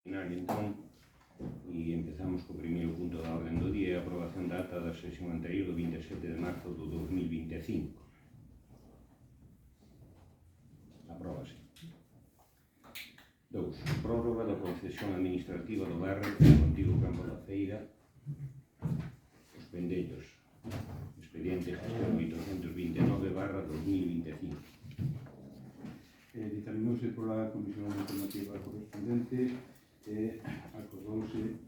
Entón, e empezamos co primeiro punto da orden do día, a aprobación da ata da sesión anterior do 27 de marzo do 2025. Apróbase. 2. Prórroga da concesión administrativa do barrio do antigo Campo da Feira, os Pendellos, expediente gestión 829/2025. Dictaminouse pola Comisión Informativa correspondente e acordouse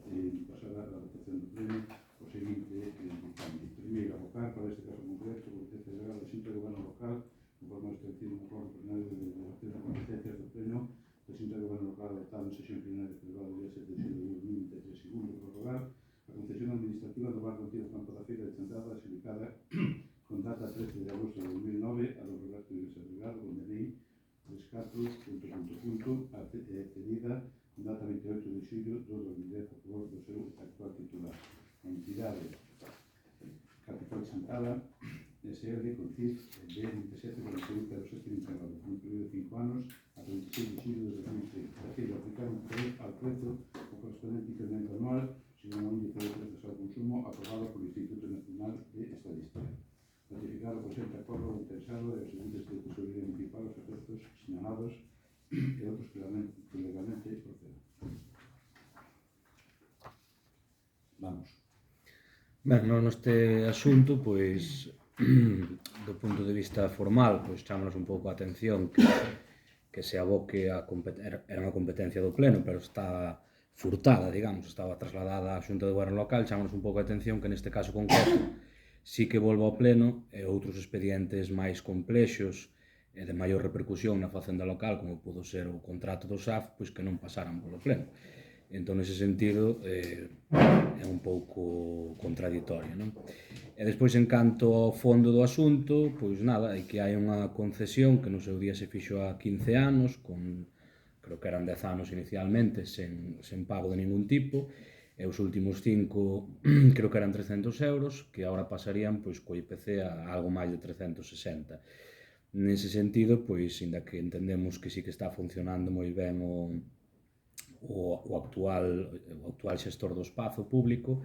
pasar a votación do pleno o seguinte dictamen. Primeiro, abocar para este caso concreto o Comité Federal da Xunta de Goberno Local conforme ao establecido no acordo plenario de delegación de competencias do pleno da Xunta de Goberno Local adoptado en sesión plenaria celebrada o día 7 de xulho de 2023. Segundo, prorrogar a concesión administrativa do barco antigo Campo da Feira de Chantada adxudicada con data 13 de agosto de 2009 a don Roberto Iglesias Delgado, con DNI 34.... Cedida con data 28 de xullo de 2010 a favor do seu actual titular. A entidade Capital Chantada SL con CIF de 27.41.0729 con un período de 5 anos a 26 de xullo de 2030. Terceiro, aplicar ao prezo o correspondente incremento anual según o índice de precios ao consumo aprobado polo Instituto Nacional de Estadística. Ratificar o presente acordo interesado e os seguintes de tesorería municipal os efectos sinalados e outros que legalmente procedan. Vamos. Ben, neste asunto, pois, do punto de vista formal, pois chámonos un pouco a atención que se aboque era unha competencia do Pleno, pero está furtada, digamos, estaba trasladada á Xunta de Goberno Local. Chámonos un pouco a atención que neste caso concreto sí que volve ao Pleno e outros expedientes máis complexos e de maior repercusión na facenda local, como pudo ser o contrato do SAF, pois que non pasaran polo Pleno. Entón, nese sentido, é un pouco contradictorio, non? E despois, en canto ao fondo do asunto, pois nada, é que hai unha concesión que no seu día se fixo a 15 anos, con, creo que eran 10 anos inicialmente, sen pago de ningún tipo, e os últimos 5 creo que eran 300 euros, que agora pasarían pois co IPC a algo máis de 360. Nese sentido, pois, inda que entendemos que sí que está funcionando moi ben o actual xestor do espazo público,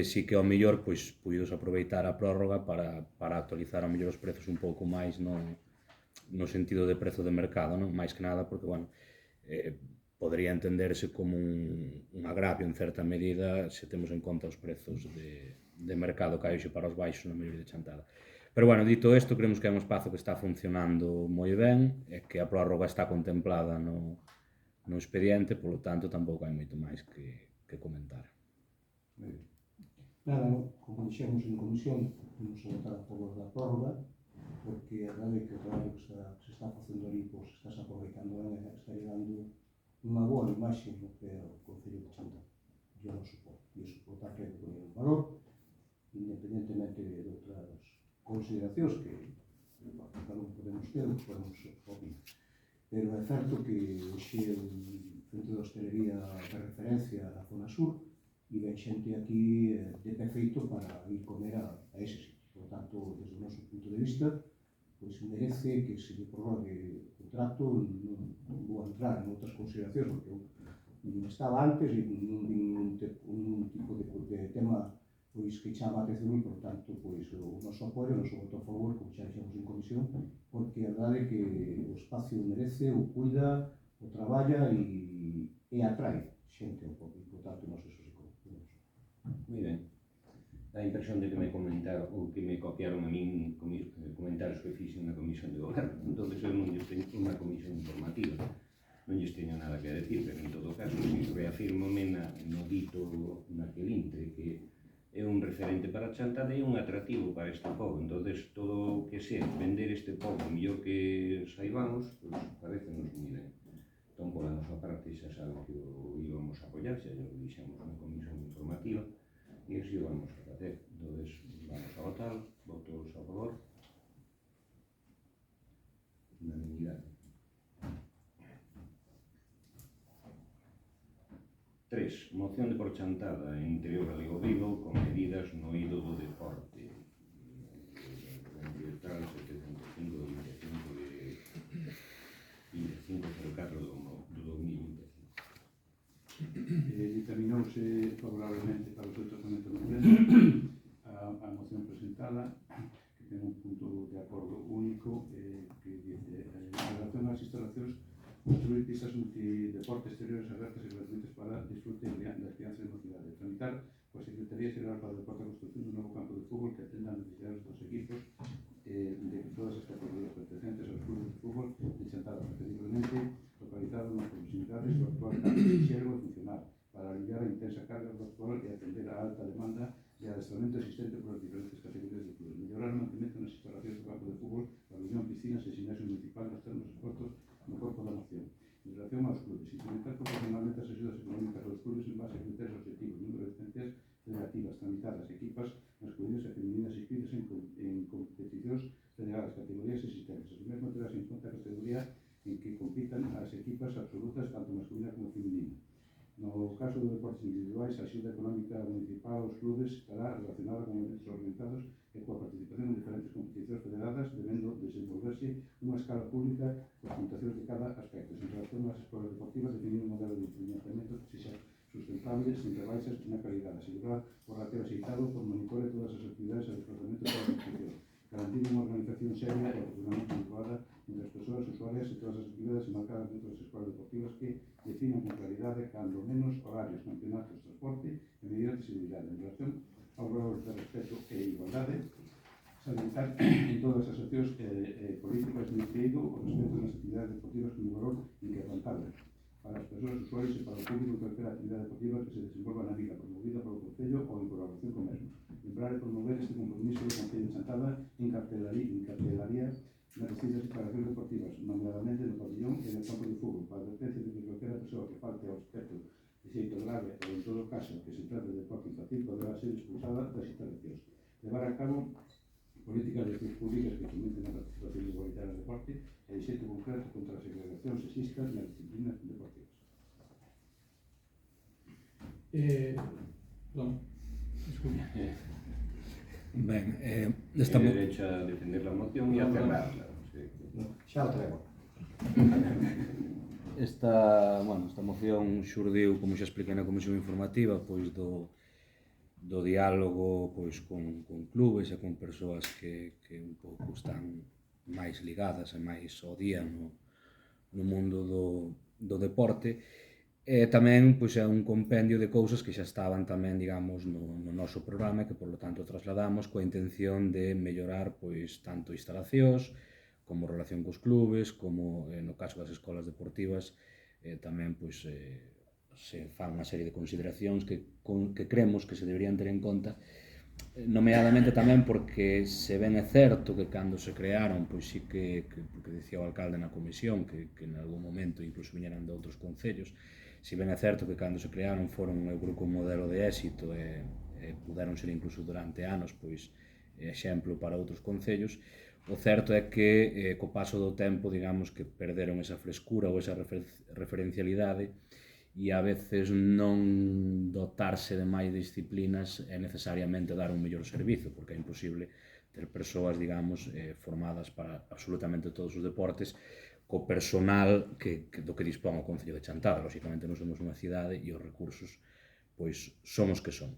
sí que ao mellor pois puidos aproveitar a prórroga para actualizar ao mellor os prezos un pouco máis no sentido de prezo de mercado, non? Máis que nada porque, bueno, podría entenderse como un agravio en certa medida se temos en conta os prezos de mercado que hai hoxe para os baixos na maioría de Chantada. Pero, bueno, dito isto, creemos que é un espazo que está funcionando moi ben e que a prórroga está contemplada no expediente, polo tanto, tampouco hai moito máis que comentar. Nada, como dixemos en comisión, vamos a votar a favor da prórroga, porque a verdade é que o traballo que se está facendo ali, pois, está se aproveitando ben e está dando unha boa imaxe no que é o Concello de Chantada. Yo non suporto, e iso, por tanto, hai que poner en valor, independentemente de outras consideracións que cada un podemos ter, podemos opinar. Pero é certo que hoxe o centro de hostelería de referencia da zona sur e ven xente aquí de pé feito para ir comer a ese sitio. Por tanto, desde o noso punto de vista, pois merece que se lle prorrogue o contrato. Non vou entrar en outras consideracións, porque non estaba antes e non un tipo de tema pois que chama a atención e, por tanto, pois o noso apoio, o noso voto a favor, como xa dixemos en comisión, porque a verdade é que o espacio merece, o cuida, o traballa e atrae xente un pouco, e, por tanto, nós eso se comemos. Moi ben. A impresión de que me comentaron ou que me copiaron a min comentarios que fixen na comisión de goberno. Entón, eu non lles teño unha comisión informativa, non lles teño nada que decir, pero en todo caso, si reafirmome no dito naquel intre que é un referente para Chantada e un atractivo para este pobo. Entón, todo o que sea vender este pobo o mellor que saibamos, pois parecenos moi ben. Entón, pola nosa parte, xa saben que o íbamos a apoiar, xa o dixemos na comisión informativa, e así o vamos a facer. Entón, vamos a votar, votos a favor. Unanimidade. 3. Moción de por Chantada en interior galego vivo con medidas no eido do deporte. Ambiental 705 do 25 de 2504 do 2025. Dictaminouse favorablemente para o seu tratamento no pleno a moción presentada, que ten un punto de acordo único que dice en relación ás instalacións construir pistas multideporte exteriores abertas e gratuitas para disfrute das crianzas e mocidade. Tramitar coa Secretaría Xeral para o Deporte a construcción dun novo campo de fútbol que atenda as necesidades dos equipos de todas as categorías pertencentes aos clubes de fútbol de Chantada, preferiblemente localizado nas proximidades do actual campo de xergo e funcional, para aliviar a intensa carga do actual e atender a alta demanda de adestramento existente por as diferentes categorías de clubes. Mellorar o mantemento nas instalacións do campo de fútbol, pabellón, piscinas e gimnasio municipal nos termos expostos no corpo da moción. En relación aos clubes, implementar proporcionalmente as axudas económicas aos clubes en base a criterios objetivos, número de licencias federativas, tramitadas, equipas masculinas e femininas inscritas en competicións federadas, categorías existentes. As mesmas terás en conta a categoría en que compitan as equipas absolutas, tanto masculina como femenina. No caso de deportes individuais, a axuda económica municipal aos clubes estará relacionada con eventos organizados e coa participación en diferentes competicións federadas, debendo desenvolverse unha escala pública coas puntuacións de cada aspecto. En relación ás escolas deportivas, definir un modelo de financiamento que sexa sustentable, sin rebaixas na calidade, asegurar o rateo axeitado por monitore todas as actividades e desplazamentos da organización, garantir unha organización seria e oportunamente vinculada entre as persoas usuarias e todas as actividades marcadas dentro das escolas deportivas que definan con claridade cando menos horarios, campeonatos, transporte e medidas de seguridade. En relación aos valores de respeto e igualdade, salientar en todas as accións políticas do instituído o respeto das actividades deportivas como valor inquebrantable para as persoas usuarias e para o público en calquera actividade deportiva que se desenvolva na vila promovida polo Concello ou en colaboración con mesmo. Lembrar e promover este compromiso do Concello de Chantada en cartelaría nas distintas instalacións deportivas, nomeadamente no pabellón e no campo de fútbol, para a advertencia de que calquera persoa que falte ao respeto de xeito grave ou en todo caso que se trate de deporte infantil poderá ser expulsada das instalacións. Levar a cabo políticas de accións públicas que fomenten a participación igualitaria no deporte e de xeito concreto contra a segregación sexista nas disciplinas deportivas. Disculpe. Ben, Tiene derecho a defender la moción y a cerrarla. Xa o traigo. esta moción xurdiu, como xa expliquei na comisión informativa, pois do diálogo pois con clubes e con persoas que un pouco están máis ligadas e máis ao día no mundo do deporte. E tamén pois, é un compendio de cousas que xa estaban tamén, digamos, no noso programa e que, por lo tanto, trasladamos coa intención de mellorar pois, tanto instalacións como relación cos clubes, como no caso das escolas deportivas, tamén pois, se fan unha serie de consideracións que cremos que se deberían ter en conta, nomeadamente tamén porque se ben é certo que cando se crearon, pois sí que dicía o alcalde na comisión, que en algún momento incluso viñeran de outros concellos, si ben é certo que cando se crearon foron eu creo que un modelo de éxito e puderon ser incluso durante anos pois exemplo para outros concellos, o certo é que co paso do tempo digamos que perderon esa frescura ou esa referencialidade e a veces non dotarse de máis disciplinas é necesariamente dar un mellor servizo, porque é imposible ter persoas, digamos, formadas para absolutamente todos os deportes, co personal do que dispón o Concello de Chantada. Lóxicamente non somos unha cidade e os recursos pois son os que son.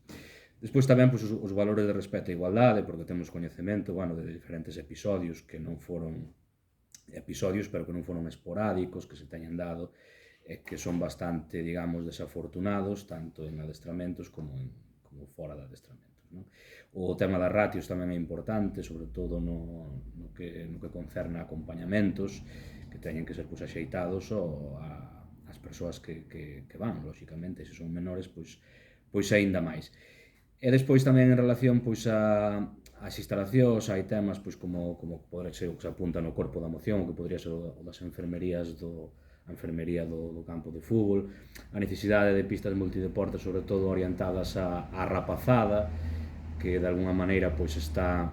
Despois tamén pois, os valores de respeto e igualdade, porque temos coñecemento de diferentes episodios que non foron episodios, pero que non foron esporádicos, que se teñen dado e que son bastante, digamos, desafortunados, tanto en adestramentos como fora de adestramentos, non? O tema das ratios tamén é importante, sobre todo no que concerne a acompañamentos, que teñen que ser pois, axeitados ás persoas que van, lóxicamente, se son menores, pois aínda máis. E despois tamén en relación pois, ás instalacións, hai temas pois, como podría ser o que se apunta no corpo da moción, o que podría ser o das enfermerías a enfermería do campo de fútbol, a necesidade de pistas multideportes, sobre todo orientadas á rapazada, que de alguna maneira pois, está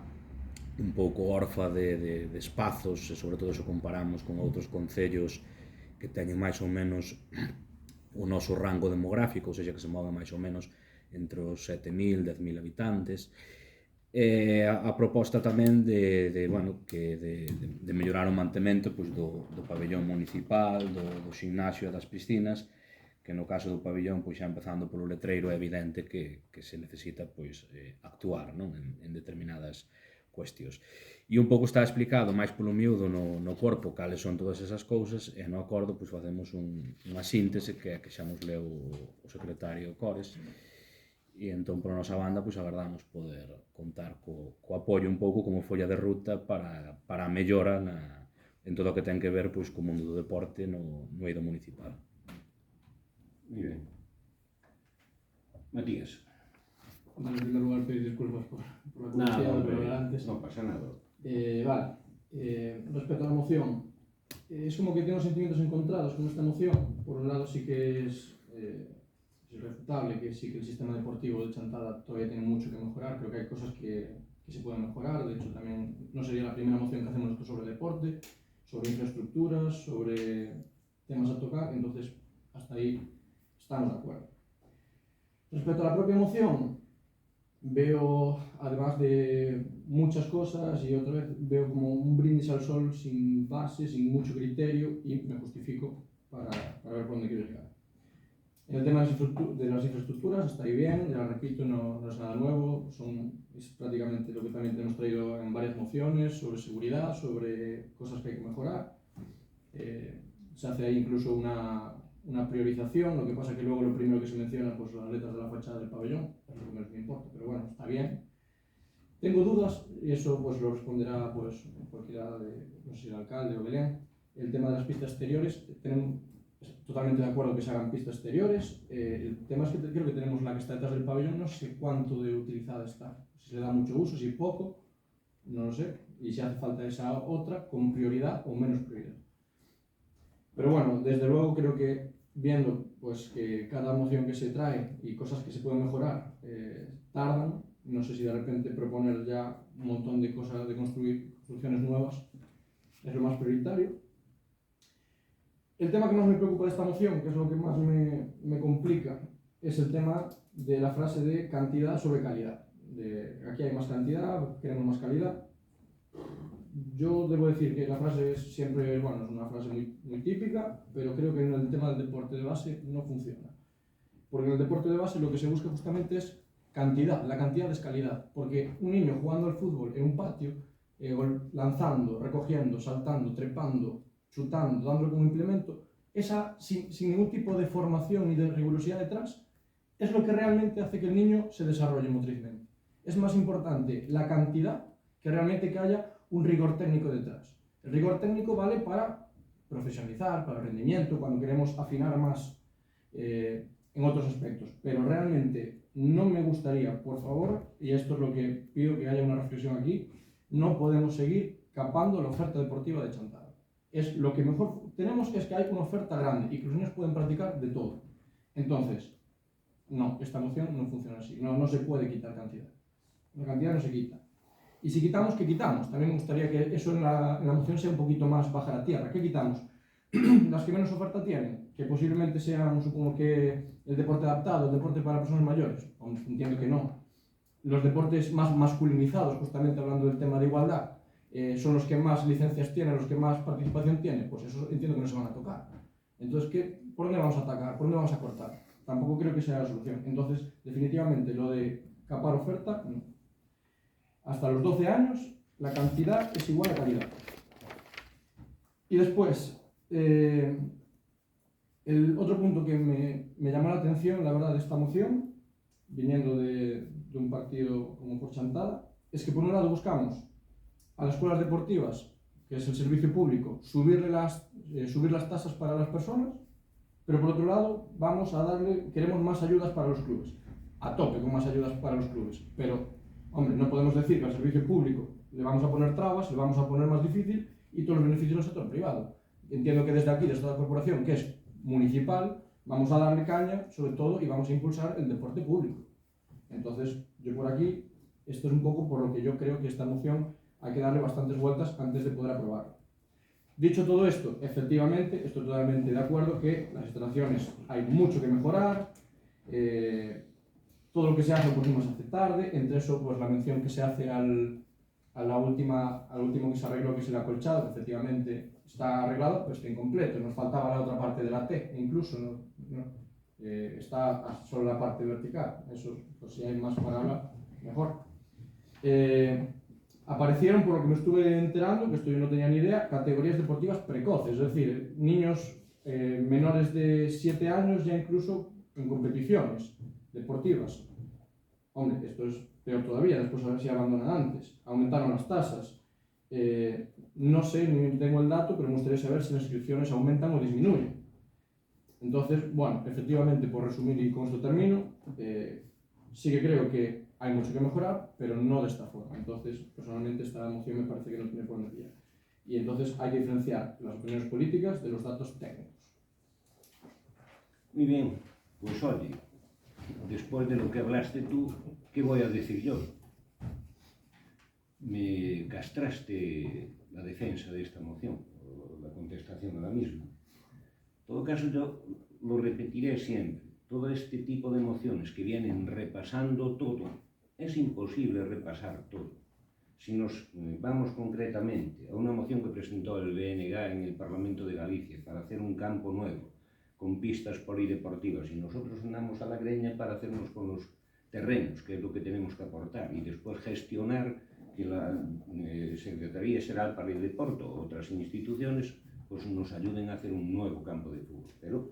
un pouco orfa de espazos, e sobre todo se comparamos con outros concellos que teñen máis ou menos o noso rango demográfico, ou seja, que se moven máis ou menos entre os 7.000 e 10.000 habitantes. A proposta tamén de mellorar o mantemento pois, do pabellón municipal, do ximnasio e das piscinas, que no caso do pabillón, pois xa empezando polo letreiro, é evidente que se necesita pois, actuar, non? En determinadas cuestións. E un pouco está explicado máis polo miúdo no corpo cales son todas esas cousas, e no acordo pois facemos unha síntese que é que xa nos leu o secretario Cores, e entón pola nosa banda pois agardamos poder contar co apoio un pouco como folla de ruta para a mellora en todo o que ten que ver pois co mundo do deporte no eido municipal. Moi ben. Matías. Bueno, en primer lugar, pedir disculpas por la Nada, cortesía de hombre, lo de antes. non pasa nada. Vale, respecto a la moción, es como que tengo sentimientos encontrados con esta moción. Por un lado sí que es irrefutable que sí que el sistema deportivo de Chantada todavía tiene mucho que mejorar. Creo que hay cosas que se pueden mejorar. De hecho, también no sería la primera moción que hacemos nosotros sobre deporte, sobre infraestructuras, sobre temas a tocar. Entonces, hasta ahí estamos de acuerdo. Respecto a la propia moción, veo, además de muchas cosas, y otra vez veo como un brindis al sol sin base, sin mucho criterio, y me justifico para ver por dónde quiero llegar. En el tema de las infraestructuras está ahí bien, ya repito, no es nada nuevo, es prácticamente lo que también hemos traído en varias mociones, sobre seguridad, sobre cosas que hay que mejorar. Se hace ahí incluso una priorización, lo que pasa que luego lo primero que se menciona pues las letras de la fachada del pabellón, es lo que menos me importa, pero bueno, está bien. Tengo dudas, y eso pues lo responderá pues cualquiera de, no sé si el alcalde o Belén. El tema de las pistas exteriores, totalmente de acuerdo que se hagan pistas exteriores. El tema es que creo que tenemos la que está detrás del pabellón, no sé cuánto de utilizada está, si se le da mucho uso, si poco, no lo sé, y si hace falta esa otra con prioridad o menos prioridad. Pero bueno, desde luego creo que viendo pues que cada moción que se trae y cosas que se pueden mejorar tardan, no sé si de repente proponer ya un montón de cosas, de construcciones nuevas es lo más prioritario. El tema que más me preocupa de esta moción, que es lo que más me complica, es el tema de la frase de cantidad sobre calidad. Aquí hay más cantidad, queremos más calidad. Yo debo decir que la frase es siempre, bueno, es una frase muy típica, pero creo que en el tema del deporte de base no funciona. Porque en el deporte de base lo que se busca justamente es cantidad, la cantidad es calidad. Porque un niño jugando al fútbol en un patio, lanzando, recogiendo, saltando, trepando, chutando, dándole como implemento, esa sin ningún tipo de formación ni de rigurosidad detrás, es lo que realmente hace que el niño se desarrolle motrizmente. Es más importante la cantidad que realmente que haya un rigor técnico detrás. El rigor técnico vale para profesionalizar, para el rendimiento, cuando queremos afinar más en otros aspectos. Pero realmente no me gustaría, por favor, y esto es lo que pido que haya una reflexión aquí, no podemos seguir capando la oferta deportiva de Chantada. Es lo que mejor tenemos es que hay una oferta grande y que los niños pueden practicar de todo. Entonces, no, esta moción no funciona así. No se puede quitar cantidad. La cantidad no se quita. Y si quitamos, ¿qué quitamos? También me gustaría que eso en la moción sea un poquito más baja a la tierra. ¿Qué quitamos? Las que menos oferta tienen, que posiblemente sean, supongo que el deporte adaptado, el deporte para personas mayores. Entiendo que no. Los deportes más masculinizados, justamente hablando del tema de igualdad, son los que más licencias tienen, los que más participación tienen. Pues eso entiendo que no se van a tocar. Entonces, ¿por dónde vamos a atacar? ¿Por dónde vamos a cortar? Tampoco creo que sea la solución. Entonces, definitivamente, lo de capar oferta, no. Hasta los 12 años, la cantidad es igual a calidad. Y después, el otro punto que me llamó la atención, la verdad, de esta moción, viniendo de un partido como por Chantada, es que por un lado buscamos a las escuelas deportivas, que es el servicio público, subir las tasas para las personas, pero por otro lado queremos más ayudas para los clubes. A tope con más ayudas para los clubes, pero hombre, no podemos decir que al servicio público le vamos a poner trabas, le vamos a poner más difícil y todos los beneficios del sector privado. Entiendo que desde aquí, desde la corporación, que es municipal, vamos a darle caña, sobre todo, y vamos a impulsar el deporte público. Entonces, yo por aquí, esto es un poco por lo que yo creo que esta moción hay que darle bastantes vueltas antes de poder aprobarla. Dicho todo esto, efectivamente, estoy totalmente de acuerdo que las instalaciones hay mucho que mejorar, todo lo que se hace pues no se hace tarde, entre eso pues la mención que se hace al último que se arregló, que es el acolchado, que efectivamente está arreglado, pero está incompleto, nos faltaba la otra parte de la T, incluso, está solo la parte vertical, eso, pues si hay más para hablar, mejor. Aparecieron, por lo que me estuve enterando, que esto yo no tenía ni idea, categorías deportivas precoces, es decir, niños menores de 7 años ya incluso en competiciones deportivas. Hombre, esto es peor todavía, después a ver si abandonan antes. Aumentaron las tasas. No sé, ni tengo el dato, pero me gustaría saber si las inscripciones aumentan o disminuyen. Entonces, bueno, efectivamente, por resumir y con esto termino, sí que creo que hay mucho que mejorar, pero no de esta forma. Entonces, personalmente, esta moción me parece que no tiene por dónde pillar. Y entonces hay que diferenciar las opiniones políticas de los datos técnicos. Muy bien, pues oye, después de lo que hablaste tú, ¿qué voy a decir yo? Me castraste la defensa de esta moción, o la contestación a la misma. En todo caso, yo lo repetiré siempre. Todo este tipo de mociones que vienen repasando todo, es imposible repasar todo. Si nos vamos concretamente a una moción que presentó el BNG en el Parlamento de Galicia para hacer un campo nuevo, con pistas polideportivas, y nosotros andamos a la greña para hacernos con los terrenos, que es lo que tenemos que aportar, y después gestionar que la Secretaría Xeral para el Deporte o otras instituciones pues nos ayuden a hacer un nuevo campo de fútbol. Pero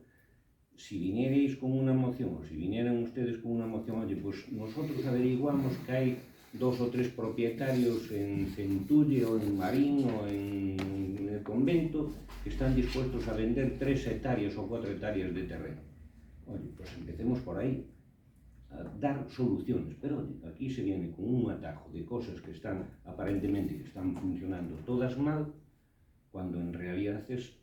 si vinierais con una moción, o si vinieran ustedes con una moción, oye, pues nosotros averiguamos que hay 2 o 3 propietarios en Centulle o en Marín o en el convento que están dispuestos a vender 3 hectáreas o 4 hectáreas de terreno. Oye, pues empecemos por ahí, a dar soluciones. Pero oye, aquí se viene con un atajo de cosas que están, aparentemente, que están funcionando todas mal, cuando en realidad es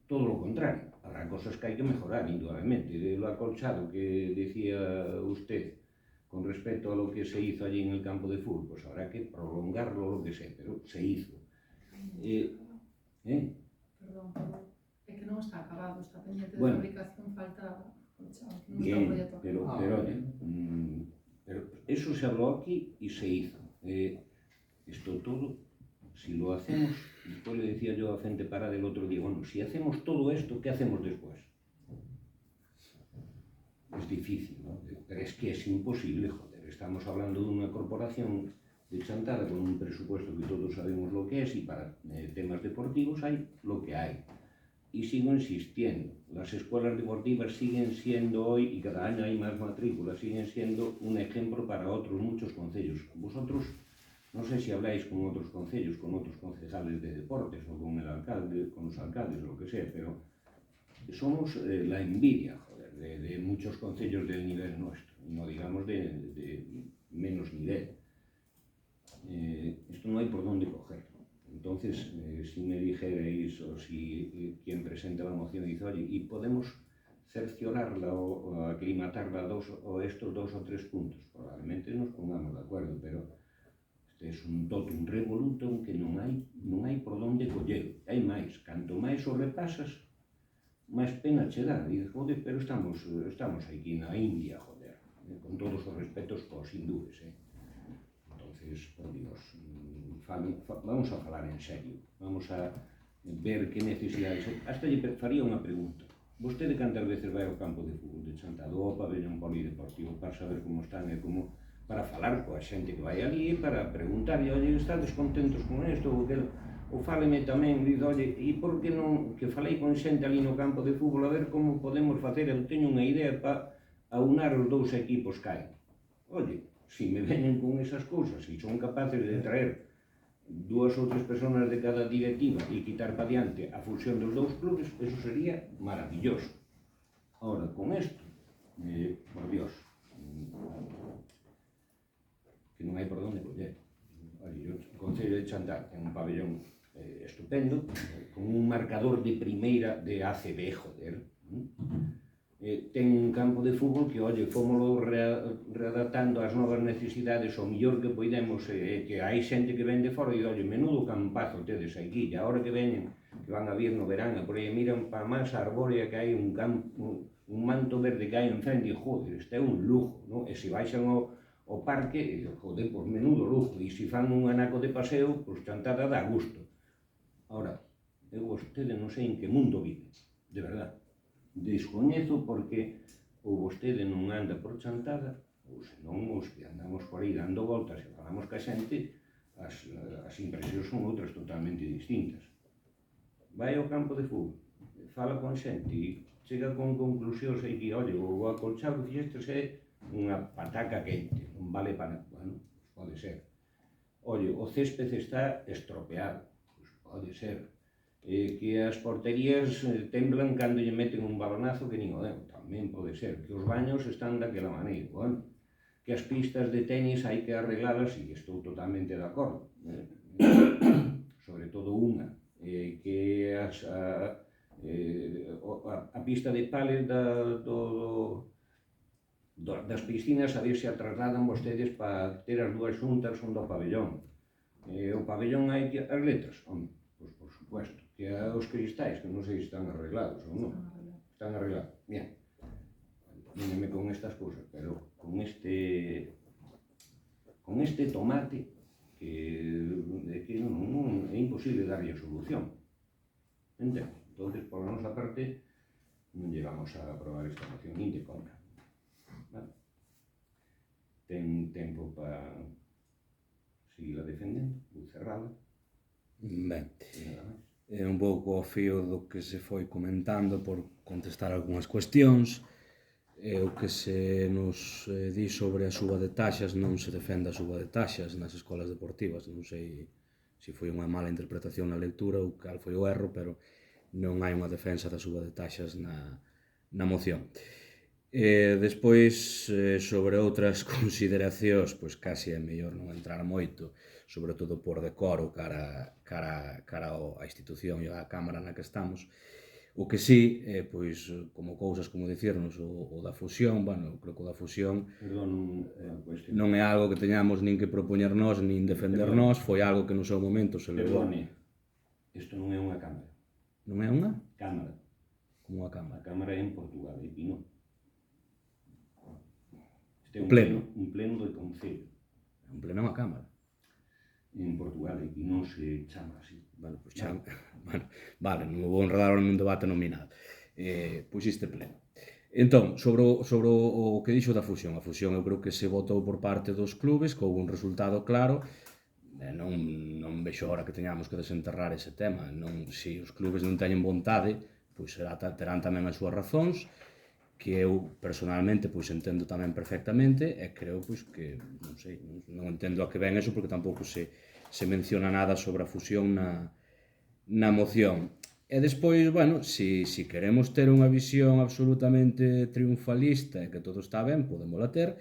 todo lo contrario. Habrá cosas que hay que mejorar, indudablemente. De lo acolchado que decía usted con respecto a lo que se hizo allí en el campo de fútbol, pues habrá que prolongarlo, lo que sea, pero se hizo. Perdón, é que non está acabado, está pendiente de Bueno. fabricación, falta acolchado, non está o Bien, proyecto acabado. pero oye, pero eso se habló aquí y se hizo. Esto todo, si lo hacemos, después le decía yo a gente para del otro día, bueno, si hacemos todo esto, ¿qué hacemos después? Es difícil, ¿no? Pero es que es imposible, joder. Estamos hablando de una corporación de Chantada con un presupuesto que todos sabemos lo que es, y para temas deportivos hay lo que hay. Y sigo insistiendo, las escuelas deportivas siguen siendo hoy, y cada año hay más matrículas, siguen siendo un ejemplo para otros muchos concellos. Vosotros, no sé si habláis con otros concellos, con otros concejales de deportes o con el alcalde, con los alcaldes o lo que sea, pero somos la envidia, joder, de muchos concellos del nivel nuestro, no digamos de menos nivel. Esto no hay por dónde cogerlo. Entonces, si me dijerais, o si quien presenta la moción dice, oye, y podemos cerciorarla o aclimatarla estos 2 o 3 puntos, probablemente nos pongamos de acuerdo, pero este es un totum revolutum que non hai por onde coller. Hai máis, canto máis o repasas, máis pena che dá. E joder, pero estamos aquí na India, joder, con todos os respetos cos hindúes, Entonces, por Dios, vamos a falar en serio, vamos a ver que necesidades. Hasta lle faría unha pregunta. Vostede cantas veces vai ao campo de fútbol de Chantada ou ao pabellón polideportivo para saber como están e como, para falar coa xente que vai ali, para preguntarlle, oye, estades contentos con isto ou aquilo? Ou fáleme tamén, diz, oye, e por que non, que falei con xente ali no campo de fútbol a ver como podemos facer, eu teño unha idea para aunar os 2 equipos que hai. Oye, si me veñen con esas cousas, si son capaces de traer 2 ou 3 personas de cada directiva e quitar para diante a fusión dos 2 clubes, eso sería maravilloso. Ahora, con isto, por Dios, que non hai por onde coller. O Concello de Chantada ten un pabellón estupendo, con un marcador de primeira de ACB, joder. Ten un campo de fútbol que, oye, fomoslo readaptando ás novas necesidades o mellor que poidemos, que hai xente que ven de fora e, oye, menudo campazo tedes aquí, e agora que veñen, que van a vir no verán, e por aí miran para máis arbórea que hai, un manto verde que hai en frente, e, joder, este é un lujo, non? E se baixan ao parque, joder, pois menudo lujo, e se fan un anaco de paseo, pois Chantada dá gusto. Ahora, eu vostede non sei en que mundo vive, de verdad. Descoñezo porque ou vostede non anda por Chantada, ou senón os que andamos por aí dando voltas e falamos ca xente, as impresións son outras totalmente distintas. Vai ao campo de fútbol, fala con xente e chega con conclusións aí que, olha, o acolchado que fixestes é unha pataca quente, non vale para nada. Bueno, pode ser. Olha, o césped está estropeado, pois pode ser. Que as porterías temblan cando lle meten un balonazo que nin o deu, tamén pode ser. Que os baños están daquela maneira, bueno. Que as pistas de tenis hai que arreglalas, e estou totalmente de acordo. Sobre todo unha, que a pista de pádel das piscinas a ver se a trasladan vostedes para ter as dúas xuntas son do pabellón. O pabellón hai que... As letras, home, pois por supuesto. Que os cristais, que non sei se están arreglados ou non. Están arreglados. Bien. Véneme con estas cousas, pero con este tomate que non é imposible darlle solución. Entende? Entón, por a nosa parte, non llegamos a aprobar esta moción nin de contra. Vale. Ten tempo para seguir a defendendo, ou cerrada. Ben, é un pouco ao fío do que se foi comentando por contestar algunhas cuestións. O que se nos di sobre a suba de taxas, non se defende a suba de taxas nas escolas deportivas. Non sei se foi unha mala interpretación na lectura ou cal foi o erro, pero non hai unha defensa da suba de taxas na moción. Despois, sobre outras consideracións, pois casi é mellor non entrar moito, sobre todo por decoro cara á institución e á Cámara na que estamos. O que sí, pois, como cousas, como dicirnos, o da fusión, bueno, creo que o da fusión non é algo que teñamos nin que propoñer nós, nin defender nós, foi algo que no seu momento se levou. Perdone, isto non é unha cámara. Non é unha? Cámara. Como unha cámara? A cámara é en Portugal, e Pino. Este é un pleno do Concello. Un pleno é unha cámara. En Portugal, e Pino se chama así. Bueno, pois bueno, vale, non vou enredar nun debate nominal. Pois este pleno. Entón, sobre o que dixo da fusión. A fusión eu creo que se votou por parte dos clubes, que houve un resultado claro. Non vexo ahora que teñamos que desenterrar ese tema. Se os clubes non teñen vontade, pois terán tamén as súas razóns, que eu personalmente pois entendo tamén perfectamente, e creo pois que, non sei, non entendo a que ven eso, porque tampouco se menciona nada sobre a fusión na moción. E despois, bueno, se queremos ter unha visión absolutamente triunfalista e que todo está ben, podémola ter,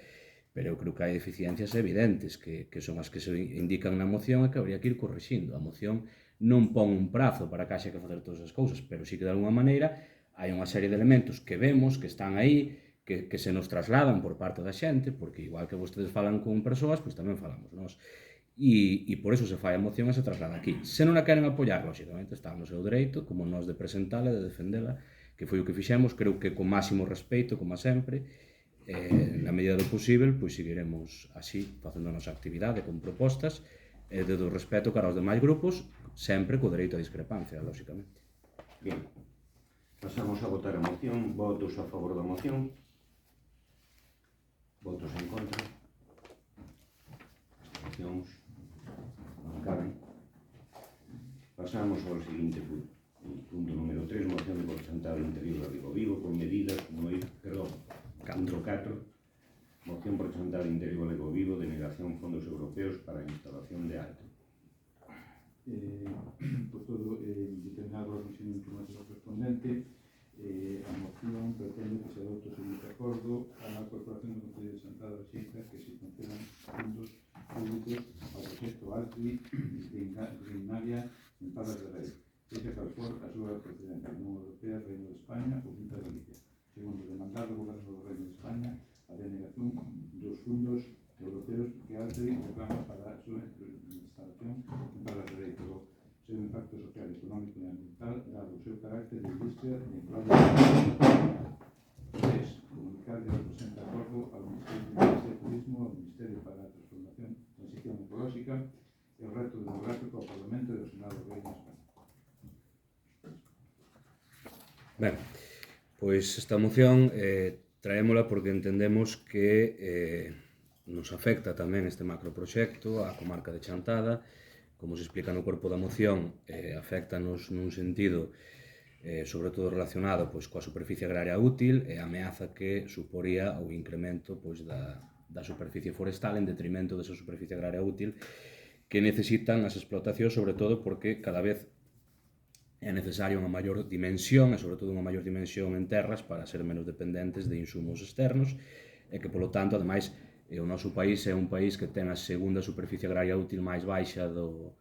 pero eu creo que hai deficiencias evidentes que son as que se indican na moción e que habría que ir corrixindo. A moción non pon un prazo para que haxa que facer todas as cousas, pero sí que de alguma maneira hai unha serie de elementos que vemos, que están aí, que se nos trasladan por parte da xente, porque igual que vostedes falan con persoas, pois tamén falamos nós. E por eso se fai a moción e se traslada aquí. Se non a queren apoiar, lóxicamente, está no seu dereito, como nós de presentala e de defendela, que foi o que fixemos, creo que con máximo respeito, como sempre, na medida do posible, pois seguiremos así, facendo a nosa actividade con propostas, e de do respeto cara aos demais grupos, sempre co dereito a discrepancia, lóxicamente. Bien. Pasamos a votar a moción. Votos a favor da moción. Votos en contra. Abstencións. Non caben. Pasamos ao seguinte punto. Punto número 3, moción de por Chantada interior de Vigo con medidas como punto 4, moción por Chantada interior de Vigo, denegación fondos europeos para a instalación de alto. Por todo determinado a comisión informativa correspondente, a moción pretende que se adopte o seguinte acordo a Corporación do Concello de Chantada Xeixa que se concedan fundos públicos ao proxecto ALTRI de Ignaria en Palas de Rei, sexa cal for a súa procedencia, Unión Europea, Reino de España ou Junta de Galicia. Segundo, demandar do Goberno do Reino de España a denegación dos fundos europeos que ALTRI reclama para a súa instalación en Palas de Rei, polo seu impacto social, económico e ambiental, dado o seu carácter de industria vinculado ao 3. Comunicar que representa acordo ao Ministerio de Industria e Turismo, ao Ministerio para a Transformación e Transición Ecolóxica e o reto demográfico ao Parlamento e ao Senado do Reino de España. Ben, Pois esta moción traémola porque entendemos que nos afecta tamén este macroproxecto á comarca de Chantada. Como se explica no corpo da moción, afectanos nun sentido sobre todo relacionado pois, coa superficie agraria útil e a ameaza que suporía o incremento pois, da superficie forestal en detrimento desa superficie agraria útil que necesitan as explotacións, sobre todo porque cada vez é necesaria unha maior dimensión e sobre todo unha maior dimensión en terras para ser menos dependentes de insumos externos e que, polo tanto, ademais, o noso país é un país que ten a segunda superficie agraria útil máis baixa do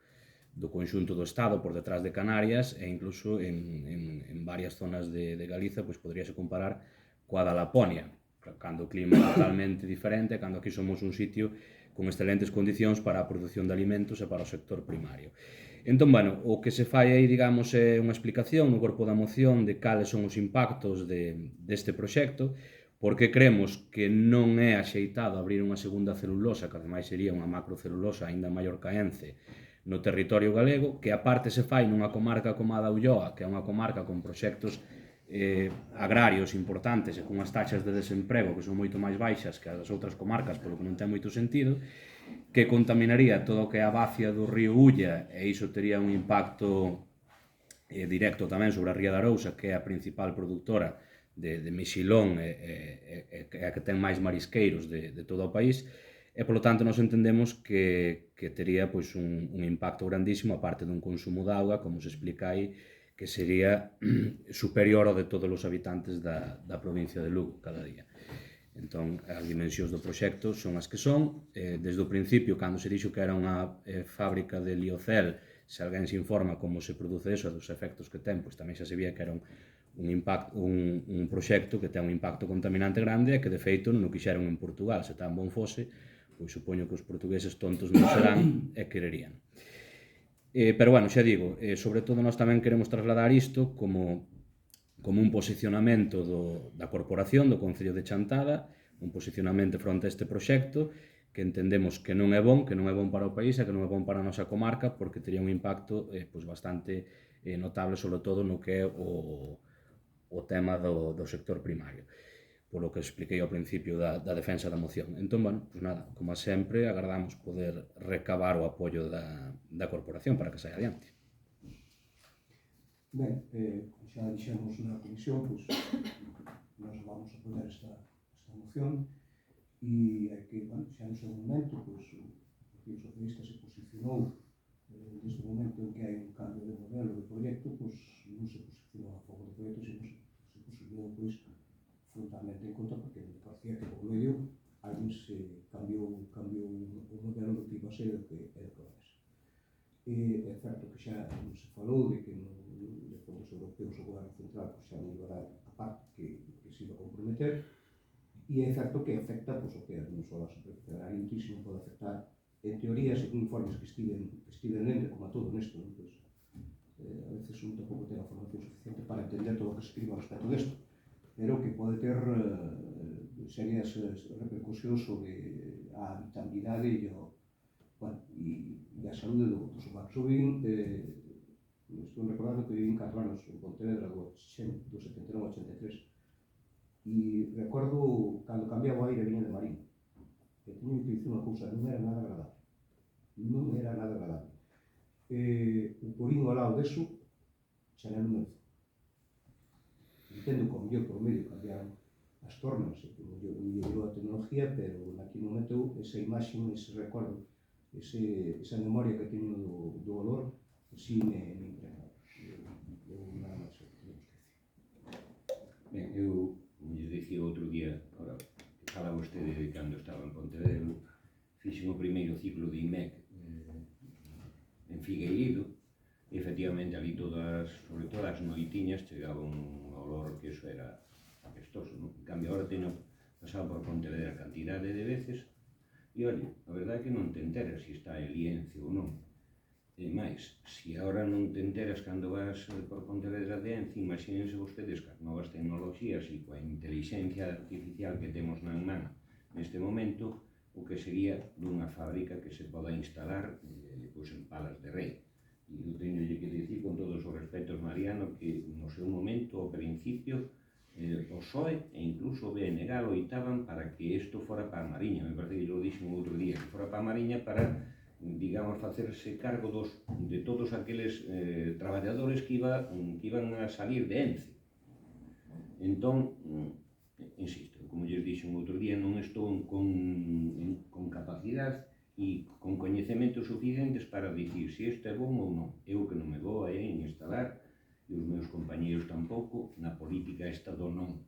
conxunto do Estado, por detrás de Canarias, e incluso en varias zonas de Galiza pois poderíase comparar coa da Laponia, cando o clima é totalmente diferente, cando aquí somos un sitio con excelentes condicións para a produción de alimentos e para o sector primario. Entón, bueno, o que se fai aí, digamos, é unha explicación no corpo da moción de cales son os impactos deste proxecto, porque creemos que non é axeitado abrir unha segunda celulosa, que ademais sería unha macrocelulosa aínda maior ca Ence, no territorio galego, que aparte se fai nunha comarca como a da Ulloa, que é unha comarca con proxectos agrarios importantes e con unhas taxas de desemprego que son moito máis baixas que as outras comarcas, polo que non ten moito sentido, que contaminaría todo o que é a bacia do río Ulla, e iso tería un impacto directo tamén sobre a ría da Arousa, que é a principal productora de mexilón e a que ten máis marisqueiros de todo o país, e polo tanto nos entendemos que tería pois, un impacto grandísimo, aparte dun consumo de auga, como se explica aí, que sería superior ao de todos os habitantes da provincia de Lugo cada día. Entón, as dimensións do proxecto son as que son. Desde o principio, cando se dixo que era unha fábrica de liocel, se alguén se informa como se produce eso e dos efectos que ten, pois tamén xa se vía que era un proxecto que ten un impacto contaminante grande e que, de feito, non o quixeron en Portugal. Se tan bon fose, pois supoño que os portugueses tontos non serán e quererían. Pero, bueno, xa digo, sobre todo nós tamén queremos trasladar isto como un posicionamento da corporación do Concello de Chantada, un posicionamento fronte a este proxecto que entendemos que non é bon para o país e que non é bon para a nosa comarca, porque tería un impacto pois bastante notable, sobre todo no que é o tema do sector primario, polo que expliquei ao principio da defensa da moción. Entón, bueno, pois nada, como sempre, agardamos poder recabar o apoio da corporación para que saia adiante. Ben, xa dixemos na comisión, pois, nós vamos a apoiar esta moción e hai que, bueno, xa no seu momento, pois, o Partido Socialista se posicionou desde o momento en que hai un cambio de modelo de proxecto, pois, non se posicionou a favor do proxecto, sino se posicionou, pois, frontalmente en contra, porque me parecía que por medio alguén se cambiou o modelo do que iba a ser e do que vai ser. É certo que xa se falou de que de fondos europeos o goberno central xa non iba a dar a parte que se iba a comprometer, e é certo que afecta pois, o que é non só a superficie agraria útil, sino pode afectar, en teoría, según informes que estiven lendo, como a todo nesto, non? Pois, a veces un tampouco ten a formación suficiente para entender todo o que se escribe ao respecto desto, pero que pode ter serias repercusións sobre a habitabilidade e a saúde dos humanos. Eu vin, estou recordando que vivín 4 anos en Pontevedra do 79 ao 83 e recordo cando cambiaba o aire viña de Marín, que teño que dicir unha cousa, non era nada agradable, o Porino ao lado deso xa era un menzo. Entendo que ao mellor por medio cambiaron as tornas e que mellorou a tecnología, pero naquele momento esa imaxe, ese recordo, esa memoria que teño do olor, si me impregna. Eu nada máis que temos que dicir. Ben, eu, como lles dicía outro día, ahora que fala vostede de cando estaba en Pontevedra, fixen o primeiro ciclo de IMEC en Figueiredo, e efectivamente ali sobre todo as noitiñas chegaba un olor que eso era apestoso, non? En cambio, agora teño pasado por Pontevedra cantidade de veces e, olha, a verdade é que non te enteras se está el liencio ou non. E máis, se agora non te enteras cando vas por Pontevedra de Ence, imagínense vostedes que as novas tecnoloxías e coa inteligencia artificial que temos na man neste momento, o que sería dunha fábrica que se poda instalar pois, en Palas de Rei. E eu teño que dicir con todos os respetos, Mariano, que no seu momento, ao principio, O PSOE e incluso o BNG loitaban para que isto fora para a Mariña, me parece que lo dixen outro día, que fora para a Mariña para, digamos, facerse cargo de todos aqueles traballadores que iban a salir de Ence. Entón, insisto, como lles dixen outro día, non estou con capacidade e con coñecementos suficientes para dicir se isto é bom ou non. Eu que non me vou a instalar, e os meus compañeros tampouco, na política esta do non.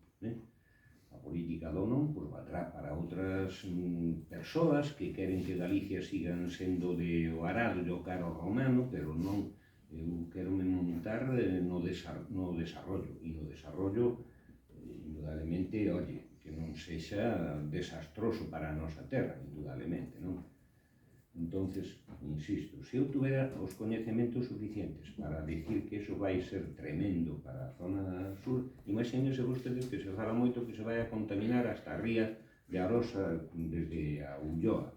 A política do non pois, valdrá para outras persoas que queren que Galicia sigan sendo de o arado e o caro romano, pero non, eu quero me montar no desarrollo, e no desarrollo, indudablemente, que non sexa desastroso para a nosa terra, indudablemente, non? Entonces, insisto, se eu tuvera os coñecementos suficientes para dicir que eso vai ser tremendo para a zona sur, imagínense vostedes que se fala moito que se vai a contaminar hasta a ría de Arosa desde a Ulloa.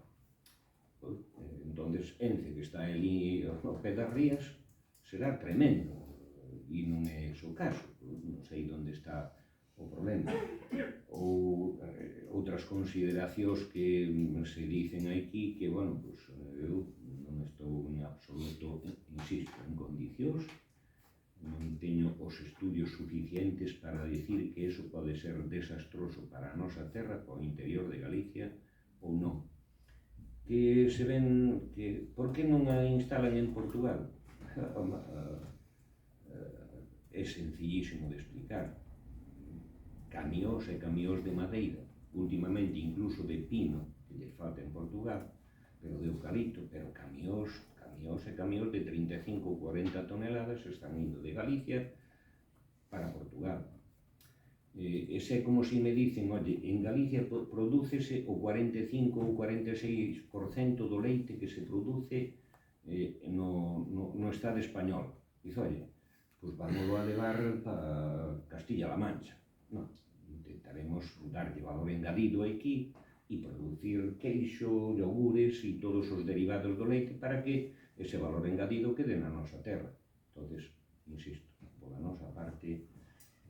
Entonces, Ence, que está ali ao pé das rías, será tremendo, e non é o caso, non sei onde está o problema. Ou outras consideracións que se dicen aquí que, bueno, pues, eu non estou en absoluto, insisto, en condicións, non teño os estudios suficientes para dicir que eso pode ser desastroso para a nosa terra, para o interior de Galicia, ou non. Que se ven, que por que non a instalan en Portugal? É sencillísimo de explicar. Camións e camións de madeira, últimamente incluso de pino, que lles falta en Portugal, pero de eucalipto, pero camións e camións de 35 ou 40 toneladas están indo de Galicia para Portugal. É como se me dicen, oye, en Galicia prodúcese o 45 ou 46% do leite que se produce no Estado español. Dice, oye, pues vamos a levar para Castilla-La Mancha. Non, intentaremos darlle valor engadido aquí e producir queixo, yogures e todos os derivados do leite para que ese valor engadido quede na nosa terra. Entonces, insisto, pola nosa parte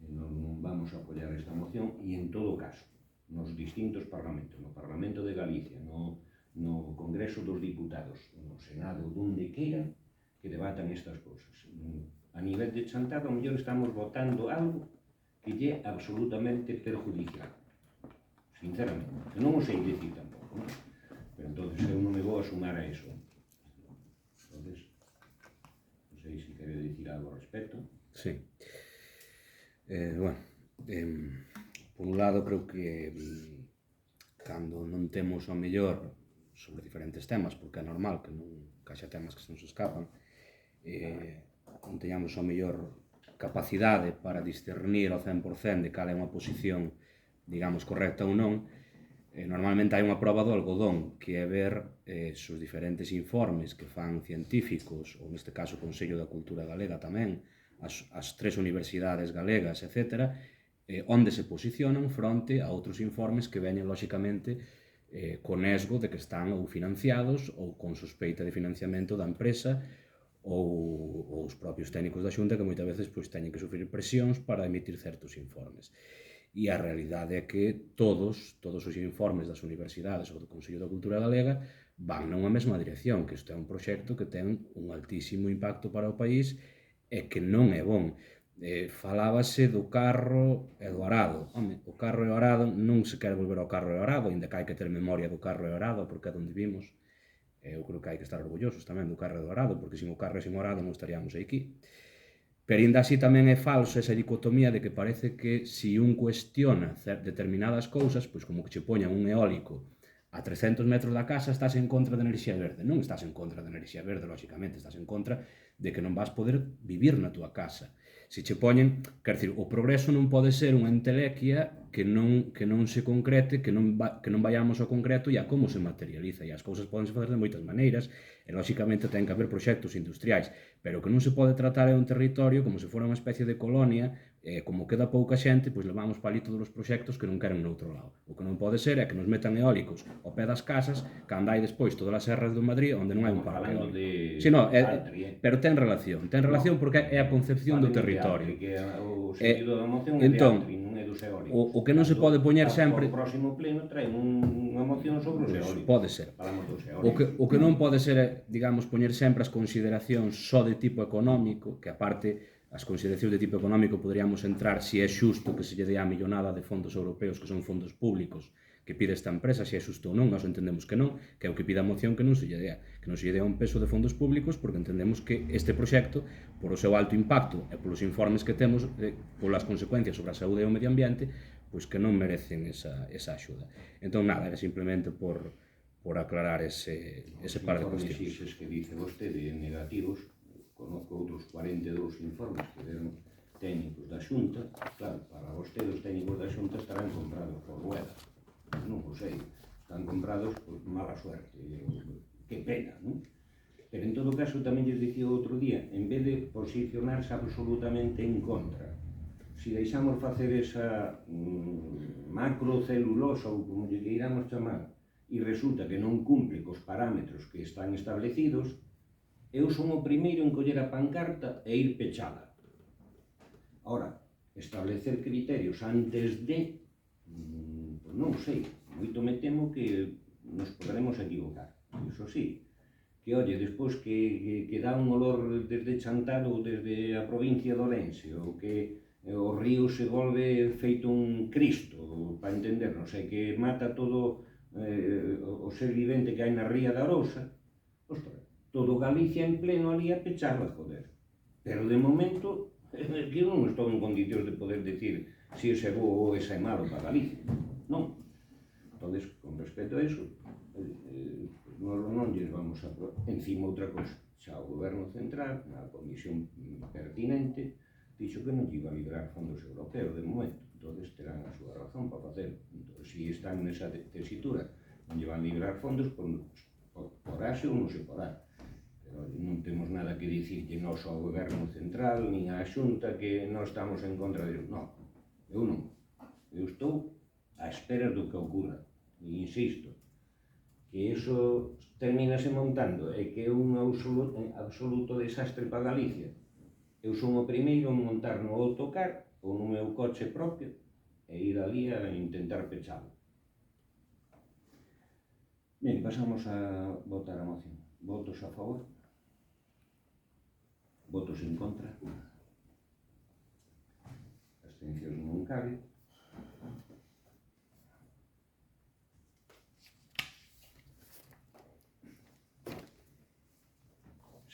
non vamos a apoiar esta moción e en todo caso, nos distintos parlamentos, no Parlamento de Galicia, no Congreso dos Diputados, no Senado, donde queira, que debatan estas cousas. A nivel de chantado, ao mellor estamos votando algo que lle absolutamente perjudicial. Sinceramente, que non o sei dicir tampouco, non? Pero entonces eu non me vou a sumar a eso. Entonces, non sei se quere dicir algo ao respecto. Sí. Bueno, por un lado creo que cando non temos o mellor sobre diferentes temas, porque é normal que haxa temas que se nos escapan, non teñamos o mellor capacidade para discernir ao 100% de cal é unha posición, digamos, correcta ou non, normalmente hai unha proba do algodón, que é ver os diferentes informes que fan científicos, ou neste caso o Consello da Cultura Galega tamén, as tres universidades galegas, etc., onde se posicionan fronte a outros informes que veñen, lóxicamente, con esgo de que están ou financiados ou con sospeita de financiamento da empresa ou os propios técnicos da Xunta que moitas veces teñen que sufrir presións para emitir certos informes. E a realidade é que todos os informes das universidades ou do Consello da Cultura Galega van nunha mesma dirección, que isto é un proxecto que ten un altísimo impacto para o país e que non é bon. Falábase do carro e do arado. Home, o carro e o arado non se quere volver ao carro e ao arado, ainda que hai que ter memoria do carro e o arado, porque é onde vimos. Eu creo que hai que estar orgullosos tamén do carro e do arado, porque sin o carro e sin o arado non estaríamos aquí. Pero ainda así tamén é falso esa dicotomía de que parece que se un cuestiona determinadas cousas, pois como que che poñan un eólico a 300 metros da casa, estás en contra da enerxía verde. Non estás en contra da enerxía verde, lóxicamente, estás en contra de que non vas poder vivir na túa casa. Se che poñen, quer dizer, o progreso non pode ser unha entelequia que non se concrete, que non vayamos ao concreto e a como se materializa. E as cousas podense facer de moitas maneiras, e lóxicamente ten que haber proxectos industriais, pero que non se pode tratar un territorio como se fora unha especie de colonia, como queda pouca xente, pois levamos para ali todos os proxectos que non queren no outro lado. O que non pode ser é que nos metan eólicos ao pé das casas, cando hai despois todas as serras do Madrid onde non hai un parque eólico. Sí, no, pero ten relación porque é a concepción do territorio. O sentido da moción é de Altri, non é dos eólicos. O que non se pode poñer sempre... O próximo pleno trae unha moción sobre os eólicos. Pode ser. Falamos dos O eólicos. que non pode ser é, digamos, poñer sempre as consideracións só de tipo económico, que aparte as consideracións de tipo económico poderíamos entrar se é xusto que se lle dé a millonada de fondos europeos, que son fondos públicos, que pide esta empresa, se é xusto ou non, nós entendemos que non, que é o que pide a moción que non se lle dea, que non se lle dea un peso de fondos públicos, porque entendemos que este proxecto, por o seu alto impacto e polos informes que temos, polas consecuencias sobre a saúde e o medio ambiente, pois que non merecen esa axuda. Entón, nada, era simplemente por aclarar ese par de cuestións. Os informes que dice vostede negativos, conozco outros 42 informes que deron técnicos da Xunta, claro, para vostede os técnicos da Xunta estarán comprados por Rueda. Non o sei, están comprados por mala suerte, que pena, non? Pero en todo caso tamén lles dicía outro día, en vez de posicionarse absolutamente en contra, se deixamos facer esa macrocelulosa ou como lle queiramos chamar, e resulta que non cumple cos parámetros que están establecidos, eu son o primeiro en coller a pancarta e ir pechala. Ora, establecer criterios antes de... non sei, moito me temo que nos poderemos equivocar. Iso sí, que olle, despois que dá un olor desde Chantal ou desde a provincia de Ourense, ou que o río se volve feito un Cristo, para entendernos, e que mata todo o ser vivente que hai na ría da Arousa, ostras, todo Galicia en pleno ali a pecharla, joder. Pero de momento, que eu non estou en condicións de poder decir se ese é bo ou ese é malo para Galicia. Non. Entón, con respecto a iso, nós non lles vamos a... Encima outra cosa, xa o Goberno Central, na comisión pertinente, dixo que non lle iba a liberar fondos europeos de momento. Entón, terán a súa razón para facer. Entón, se están nesa tesitura, non lle van a liberar fondos, porase ou non se porá. Pero non temos nada que dicirlle nós ao Goberno Central, nin á Xunta, que non estamos en contra de... Non, eu non. Eu estou á espera do que ocurra. E insisto, que iso terminase montando e que é un absoluto desastre para Galicia. Eu son o primeiro en montar no autocar ou no meu coche propio e ir ali a intentar pechalo. Ben, pasamos a votar a moción. Votos a favor? Votos en contra? Abstencións non cabe.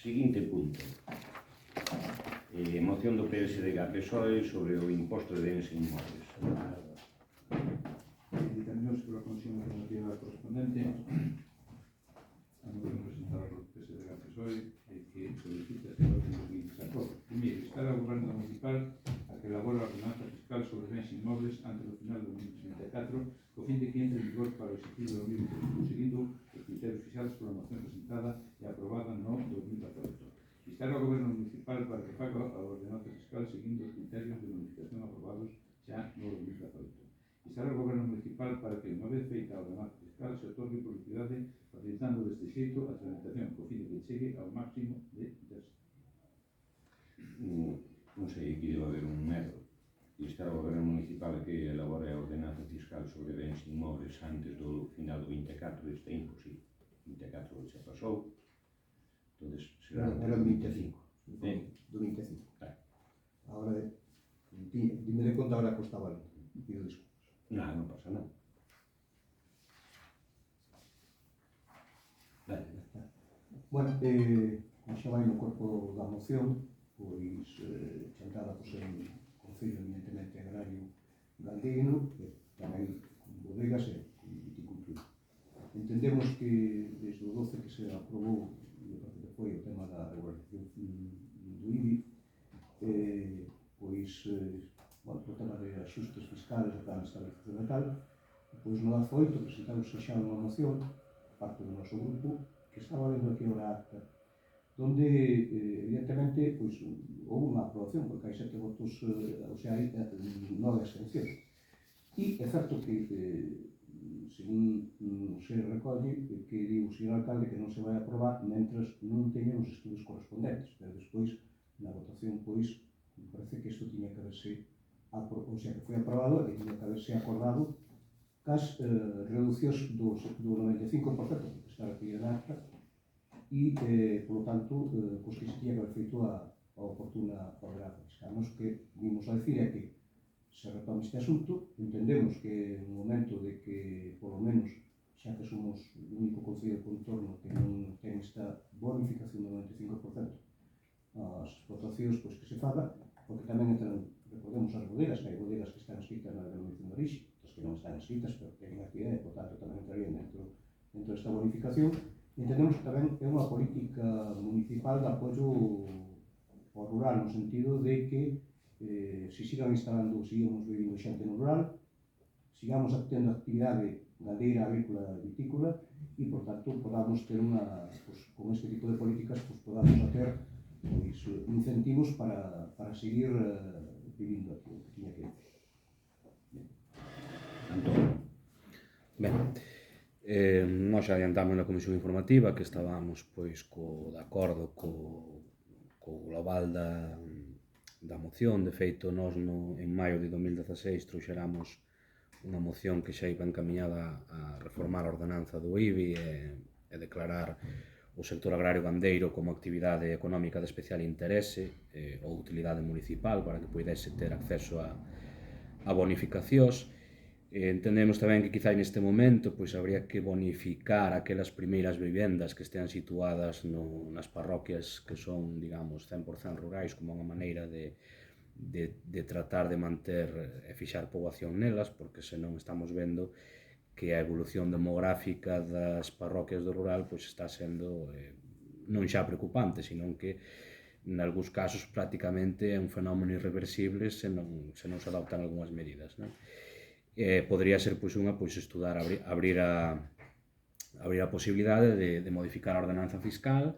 Seguinte punto. Moción do PSDG-PSOE sobre o imposto de bens inmobles. Dictaminóse pola Comisión Informativa correspondente a moción presentada polo PSDG-PSOE que solicita este orden 2014. Primeiro, instar ao Goberno Municipal a que elabore a ordenanza fiscal sobre bens inmobles antes do final do 2024 co fin de que entre en vigor para o exercicio do 2021 seguindo os criterios fixados pola moción presentada e aprobada no 2014. Instar ao Goberno Municipal para que faga a ordenanza fiscal seguindo os criterios de modificación aprobados xa no 2014. Instar ao Goberno Municipal para que, unha vez feita a ordenanza fiscal, se otorgue publicidade facilitando deste xeito a tramitación co fin de que chegue ao máximo de texto. Non sei, aquí debe haber un erro. Instar ao Goberno Municipal a que elabore a ordenanza fiscal sobre bens inmobles antes do final do 24, isto é imposible. 24 xa pasou. Entonces, será... Era o 25. Ben. Do 25. Claro. Ahora, dime de conta ahora costaba. Pido disculpas. Non pasa nada. Vale. Bueno, xa vai no corpo da moción, pois chantada por ser un concello eminentemente agrario galdeino, que tamén con bodegas e con viticultura. Entendemos que desde o 12 que se aprobou, que foi o tema da regularización do IBI, pois, bueno, o tema de axustes fiscales do plan de estabilización e tal, pois no 18 presentamos xa unha moción, parte do noso grupo, que estaba vendo aquí na acta, donde, evidentemente, pois, houve unha aprobación, porque hai 7 votos, ou sea, hai 9 abstencións. E é certo que, según se recolle, que di o señor alcalde que non se vai aprobar mentres non teñen os estudos correspondentes, pero despois, na votación, pois, me parece que isto tiña que verse o sea, que foi aprobado e tiña que haberse acordado cas reduccións do 95% que está requerido na acta e, polo tanto, pois que se tiña que haber feito a oportuna ordenanza fiscal. Nos que vimos a decir é que se retoma este asunto, entendemos que no momento de que, polo menos, xa que somos o único concello de contorno que non ten esta bonificación do 95% as explotacións, pois que se faga, porque tamén entran, recordemos as bodegas, que hai bodegas que están escritas na denominación de orixe, as que non están escritas, pero teñen actividade, por tanto, tamén entrarían dentro desta bonificación. Entendemos que tamén é unha política municipal de apoio ao rural, no sentido de que se sigan instalando, sigamos vivindo xente no rural, sigamos tendo actividade gandeira, agrícola, vitícola e, por tanto, podamos ter unha, pues, con este tipo de políticas, pues, podamos ter pues, incentivos para seguir vivindo aquí, que tiña que decir. Antón. Ben, nós xa adiantamos na comisión informativa que estábamos pois de acordo co global da moción. De feito, nós en maio de 2016 trouxeramos unha moción que xa iba encaminhada a reformar a ordenanza do IBI e declarar o sector agrario gandeiro como actividade económica de especial interese ou utilidade municipal para que poidese ter acceso a bonificacións. Entendemos tamén que quizá neste momento pois habría que bonificar aquelas primeiras vivendas que estean situadas nas parroquias que son, digamos, 100% rurais, como unha maneira de tratar de manter e fixar poboación nelas, porque senón estamos vendo que a evolución demográfica das parroquias do rural pois está sendo non xa preocupante, senón que nalgúns casos prácticamente é un fenómeno irreversible se non se adoptan algunhas medidas, non? Podría ser pois unha estudar abrir a posibilidade de modificar a ordenanza fiscal.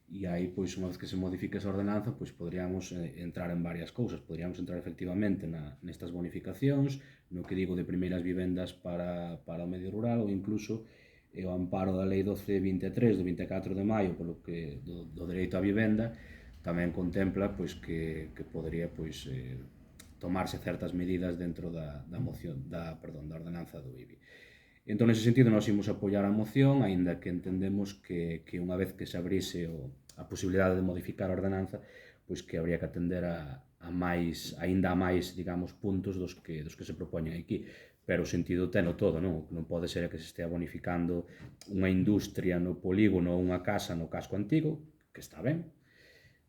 E aí, pois, unha vez que se modifique esa ordenanza, pois podríamos entrar en varias cousas. Podríamos entrar efectivamente nestas bonificacións, no que digo de primeiras vivendas para o medio rural, ou incluso o amparo da Lei 1223 do 24 de maio polo que do dereito á vivenda tamén contempla pois que podría pois tomarse certas medidas dentro da moción da ordenanza do IBI. Entón, nese sentido, nós imos apoiar a moción, aínda que entendemos que unha vez que se abrise a posibilidade de modificar a ordenanza, pois que habría que atender aínda a máis, digamos, puntos dos que se propoñen aquí. Pero o sentido teno todo, non? Non pode ser que se estea bonificando unha industria no polígono ou unha casa no casco antigo, que está ben,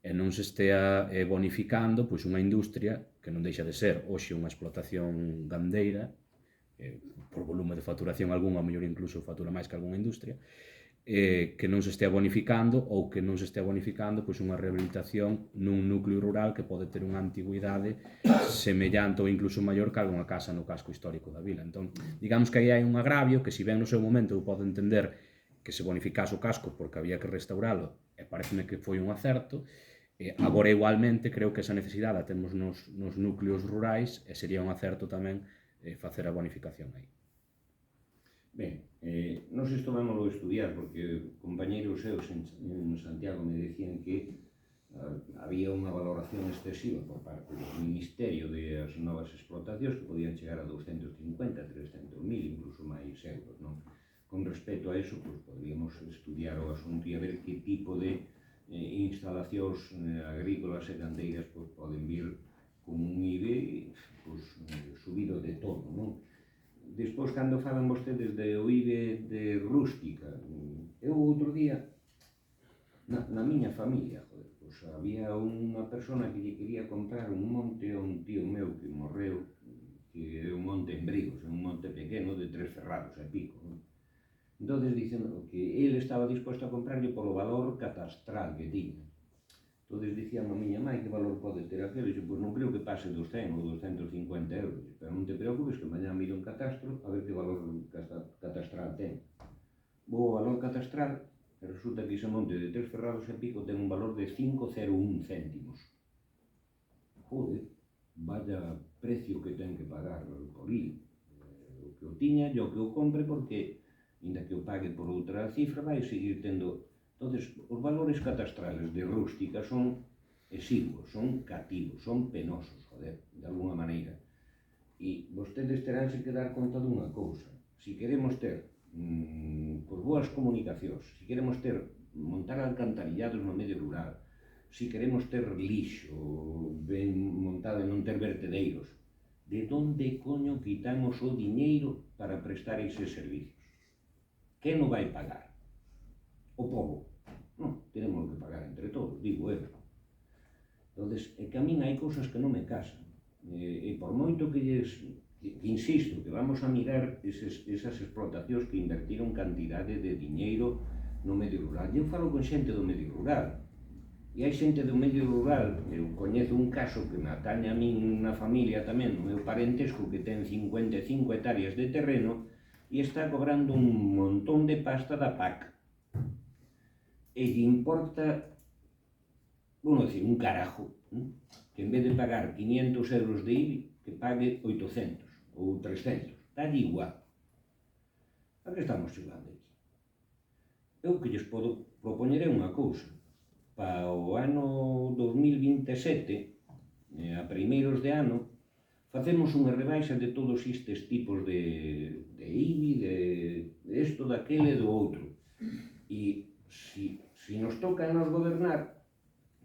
e non se estea bonificando pois unha industria que non deixa de ser hoxe unha explotación gandeira, por volume de facturación algunha, a mellor incluso factura máis que algunha industria, que non se estea bonificando ou que non se estea bonificando pois unha rehabilitación nun núcleo rural que pode ter unha antigüidade semellante ou incluso maior que algunha casa no casco histórico da vila. Entón, digamos que aí hai un agravio que, se ben no seu momento eu podo entender que se bonificase o casco porque había que restauralo, e pareceme que foi un acerto, agora igualmente creo que esa necesidade a temos nos núcleos rurais e sería un acerto tamén facer a bonificación aí. Ben, nós isto vamos a estudiar porque compañeiros seus en Santiago me decían que había unha valoración excesiva por parte do Ministerio de as novas explotacións que podían chegar a 250, 300.000, incluso máis euros, non? Con respecto a eso, pues, podríamos estudiar o asunto e a ver que tipo de instalacións agrícolas e gandeiras pues, poden vir con un IBI pues, subido de todo, non? Despois, cando falan vostedes de o IBI de rústica, eu outro día, na miña familia, joder, pues, había unha persona que lle quería comprar un monte a un tío meu que morreu, que é un monte en Brigos, é un monte pequeno de 3 ferrados e pico, non? Entón, dicen que ele estaba disposto a comprarlle polo valor catastral que tiña. Entón, dicían a miña mãe que valor pode ter aquele, e pois non creo que pase dos 100 ou 250 euros, pero non te preocupes que mañá miro un catastro a ver que valor catastral ten. Vou ao valor catastral e resulta que ese monte de 3 ferrados e pico ten un valor de 5,01 céntimos. Joder, vaya precio que ten que pagar por ir. O que o tiña e o que o compre porque, inda que o pague por outra cifra, vai seguir tendo. Entonces, os valores catastrales de rústica son exiguos, son cativos, son penosos, joder, de alguna maneira. E vostedes teránse que dar conta dunha cousa. Si queremos ter por boas comunicacións, si queremos ter montar alcantarillados no medio rural, si queremos ter lixo ben montado e non ter vertedeiros, de onde coño quitamos o diñeiro para prestar eses servicios? Que non vai pagar? O povo? Non, tenemos que pagar entre todos, digo eu. Entón, é que a min hai cousas que non me casan. E por moito que insisto, que vamos a mirar esas explotacións que invertiron cantidade de diñeiro no medio rural. Eu falo con xente do medio rural. E hai xente do medio rural, eu coñezo un caso que me atañe a min na familia tamén, no meu parentesco, que ten 55 hectáreas de terreno e está cobrando un montón de pasta da PAC. E lle importa, bueno, decir, un carajo, que en vez de pagar 500 euros de IBI, que pague 800 ou 300. Dalle igual. A que estamos xogando aquí? Eu que lles podo propoñer é unha cousa. Para o ano 2027, a primeiros de ano, facemos unha rebaixa de todos estes tipos de IBI, de isto, daquele e do outro. E se nos toca a nos gobernar,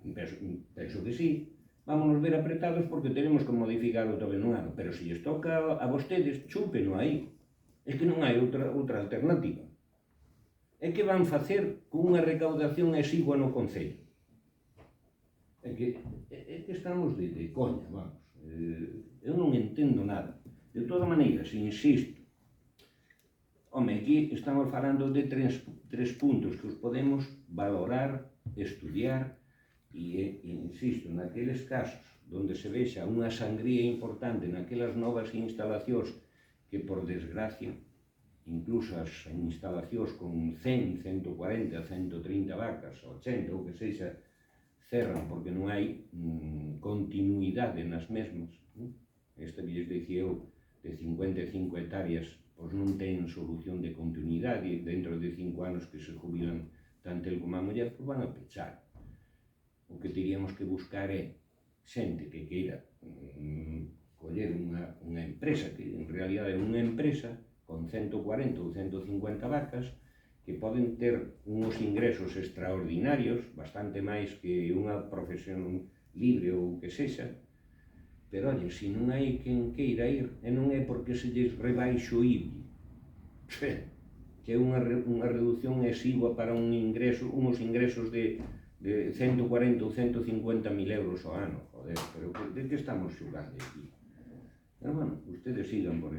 penso que sí, vámonos ver apretados porque tenemos que modificar outra vez no ano. Pero se lles toca a vostedes, chúpeno aí. É que non hai outra alternativa. É que van facer con unha recaudación exigua no Concello. É que estamos de coña, vamos. Eu non entendo nada. De todas maneiras, insisto, home, aquí estamos falando de tres puntos que os podemos valorar, estudiar, e insisto, naqueles casos onde se vexa unha sangría importante naquelas novas instalacións que, por desgracia, incluso as instalacións con 100, 140, 130 vacas, 80 ou que sexa, cerran porque non hai continuidade nas mesmas. Esta que lles dicía eu, de 55 hectáreas, pois non ten solución de continuidade e dentro de 5 anos que se jubilan tanto el como a muller, pois van a pechar. O que teríamos que buscar é xente que queira coller unha empresa, que en realidad é unha empresa con 140 ou 150 vacas, que poden ter uns ingresos extraordinarios, bastante máis que unha profesión libre ou que sexa, pero, oye, se non hai quen queira ir, e non é porque se lles rebaixe o IBI, que é unha reducción exigua para uns ingresos de 140 ou 150 mil euros ao ano, joder, pero de que estamos xogando aquí? Pero, bueno, ustedes sigan por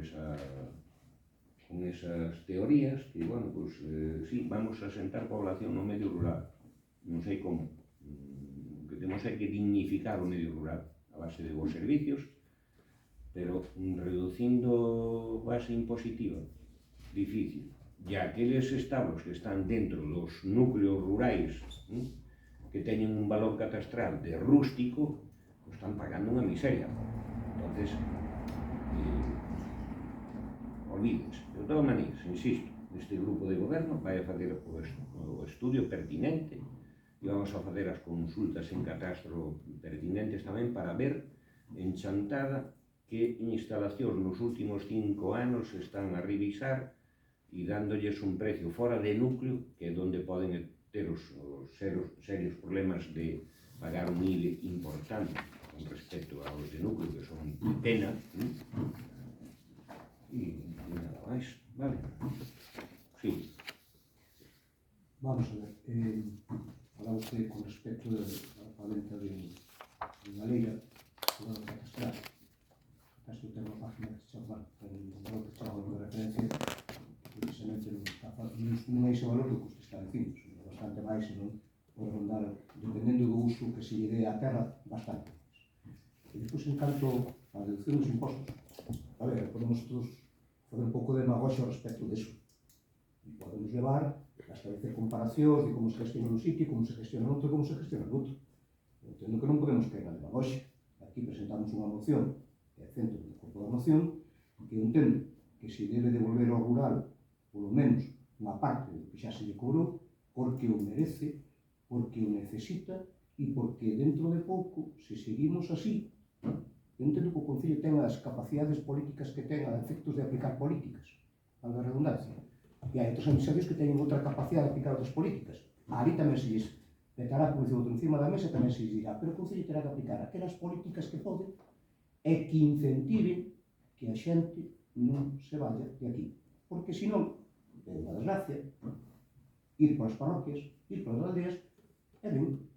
con esas teorías, que, bueno, pues, sí, vamos a sentar población no medio rural, non sei como. O que temos é que dignificar o medio rural a base de bons servicios, pero reducindo base impositiva, difícil. E aqueles establos que están dentro dos núcleos rurais, que teñen un valor catastral de rústico, están pagando unha miseria. Entonces, olvídense. De todas maneiras, insisto, este grupo de goberno vai a fazer o estudio pertinente e vamos a fazer as consultas en catastro pertinentes tamén para ver en Chantada que instalacións nos últimos 5 anos están a revisar e dándolles un precio fora de núcleo, que é onde poden ter os serios problemas de pagar un IBI importante con respecto aos de núcleo, que son de pena, e nada máis, vale? Sí. Vamos a ver, falaba usted con respecto a venta de unha leira, o valor catastral. Casi ten unha página que se chama, un valor que se chama de referencia, precisamente non é ese valor que usted está dicindo, sino bastante máis, senón pode rondar, dependendo do uso que se lle dé á terra, bastante máis. E depois, en canto a reducción dos impostos, a ver, podemos todos fazer un pouco de demagoxia ao respecto disso. E podemos levar a establecer comparacións de como se gestiona un sitio, como se gestiona outro, como se gestiona outro. Entendo que non podemos caer na demagoxia. Aquí presentamos unha moción, que é centro do corpo da moción, que eu entendo que se debe devolver ao rural, polo menos, unha parte do que xa se lle cobrou, porque o merece, porque o necesita e porque dentro de pouco, se seguimos así, Eu entendo que o Concello ten as capacidades políticas que ten a efectos de aplicar políticas, valga a redundancia. E hai outros empresarios que teñen outra capacidade de aplicar outras políticas. Ali tamén se lles petará, como dice outro encima da mesa, tamén se lles dirá, pero o Concello terá que aplicar aquelas políticas que pode e que incentiven que a xente non se vaya de aquí. Porque senón, é unha desgracia, ir para as parroquias, ir para as aldeas, e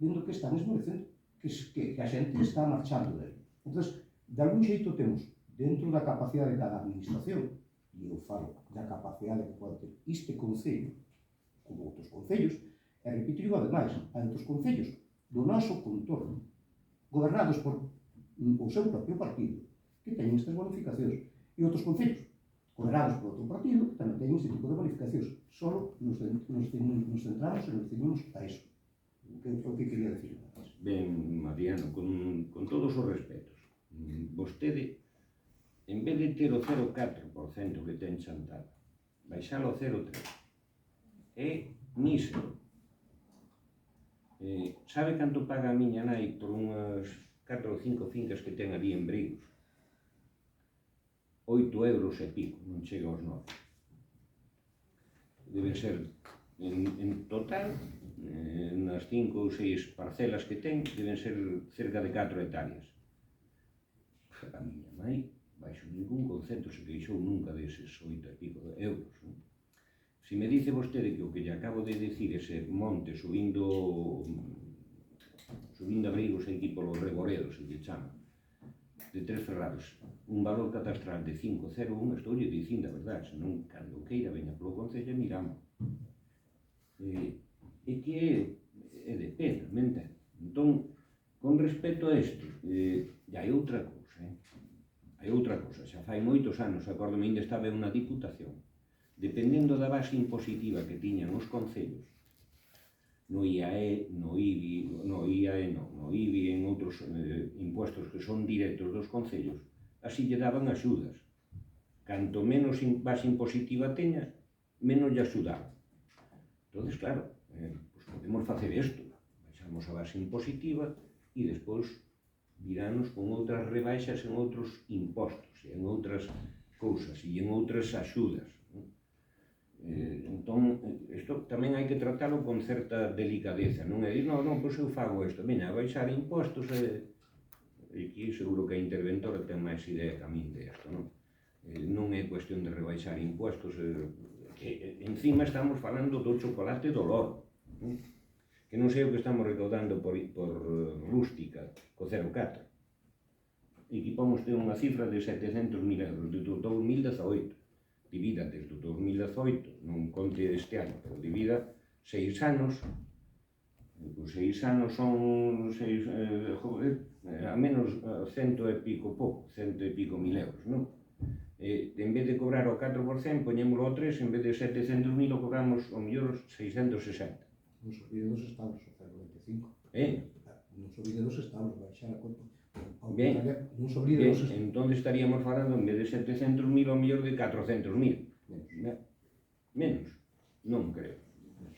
vendo que están esmorecendo, que a xente está marchando dele. Entón, de algún xeito temos, dentro da capacidade de cada administración, e eu falo da capacidade que pode ter este Concello, como outros concellos, e repito ademais, hai outros concellos do noso contorno, gobernados por o seu propio partido, que teñen estas bonificacións, e outros concellos gobernados por outro partido, que tamén teñen este tipo de bonificacións. Solo nos centramos e nos decidimos a eso. O que quería decir? Ben, Mariano, con todos os respetos, vostede, en vez de ter o 0,4% que ten Chantada, baixalo ao 0,3%, é mísero. Sabe canto paga a miña nai por unhas 4 ou 5 fincas que ten ali en Brigos? 8 euros e pico, non chega aos 9. Deben ser, en total, nas 5 ou 6 parcelas que ten, deben ser cerca de 4 hectáreas. A miña nai, baixo ningún concepto, se queixou nunca deses 8 e pico de euros. Se me dice vostede que o que lle acabo de decir, ese monte subindo a Brigos aquí polo Reboredo, se lle chama, de 3 ferrados, un valor catastral de 5,01, estou lle dicindo a verdade, senón cando queira veña polo Concello e miramos. E que é de pena, me entende? Entón, con respecto a isto, hai outra cousa, hai outra cousa, xa fai moitos anos, acórdome, ainda estaba en unha diputación, dependendo da base impositiva que tiñan os concellos, no IAE, no IBI, no IBI e en outros impuestos que son directos dos concellos, así lle daban axudas. Canto menos base impositiva teña, menos lle axudaban. Entón, claro, pues podemos facer isto, baixamos a base impositiva e despois viranos con outras rebaixas en outros impostos, e en outras cousas, e en outras axudas. Entón, isto tamén hai que tratalo con certa delicadeza, non é dicir, non, pois eu fago isto, veña, a baixar impostos, e aquí seguro que a interventora ten máis idea que a min de isto, non? Non é cuestión de rebaixar impostos, que encima estamos falando do chocolate do loro, que non sei o que estamos recaudando por rústica, co 0,4. E aquí pomos unha cifra de 700.000 euros, de 2018. Divida desde o 2018, non conte este ano, pero divida 6 anos, os 6 anos son a menos 100 e pico pouco, 100 e pico mil euros, non? En vez de cobrar o 4%, poñémoslo ao 3%, en vez de 700.000 o cobramos ao mellor 660. Non se olvide dos establos, o 0,25. Non se olvide dos establos, baixar a conta. Ben, entón estaríamos falando, en vez de 700.000, ao mellor de 400.000. Menos. Non creo.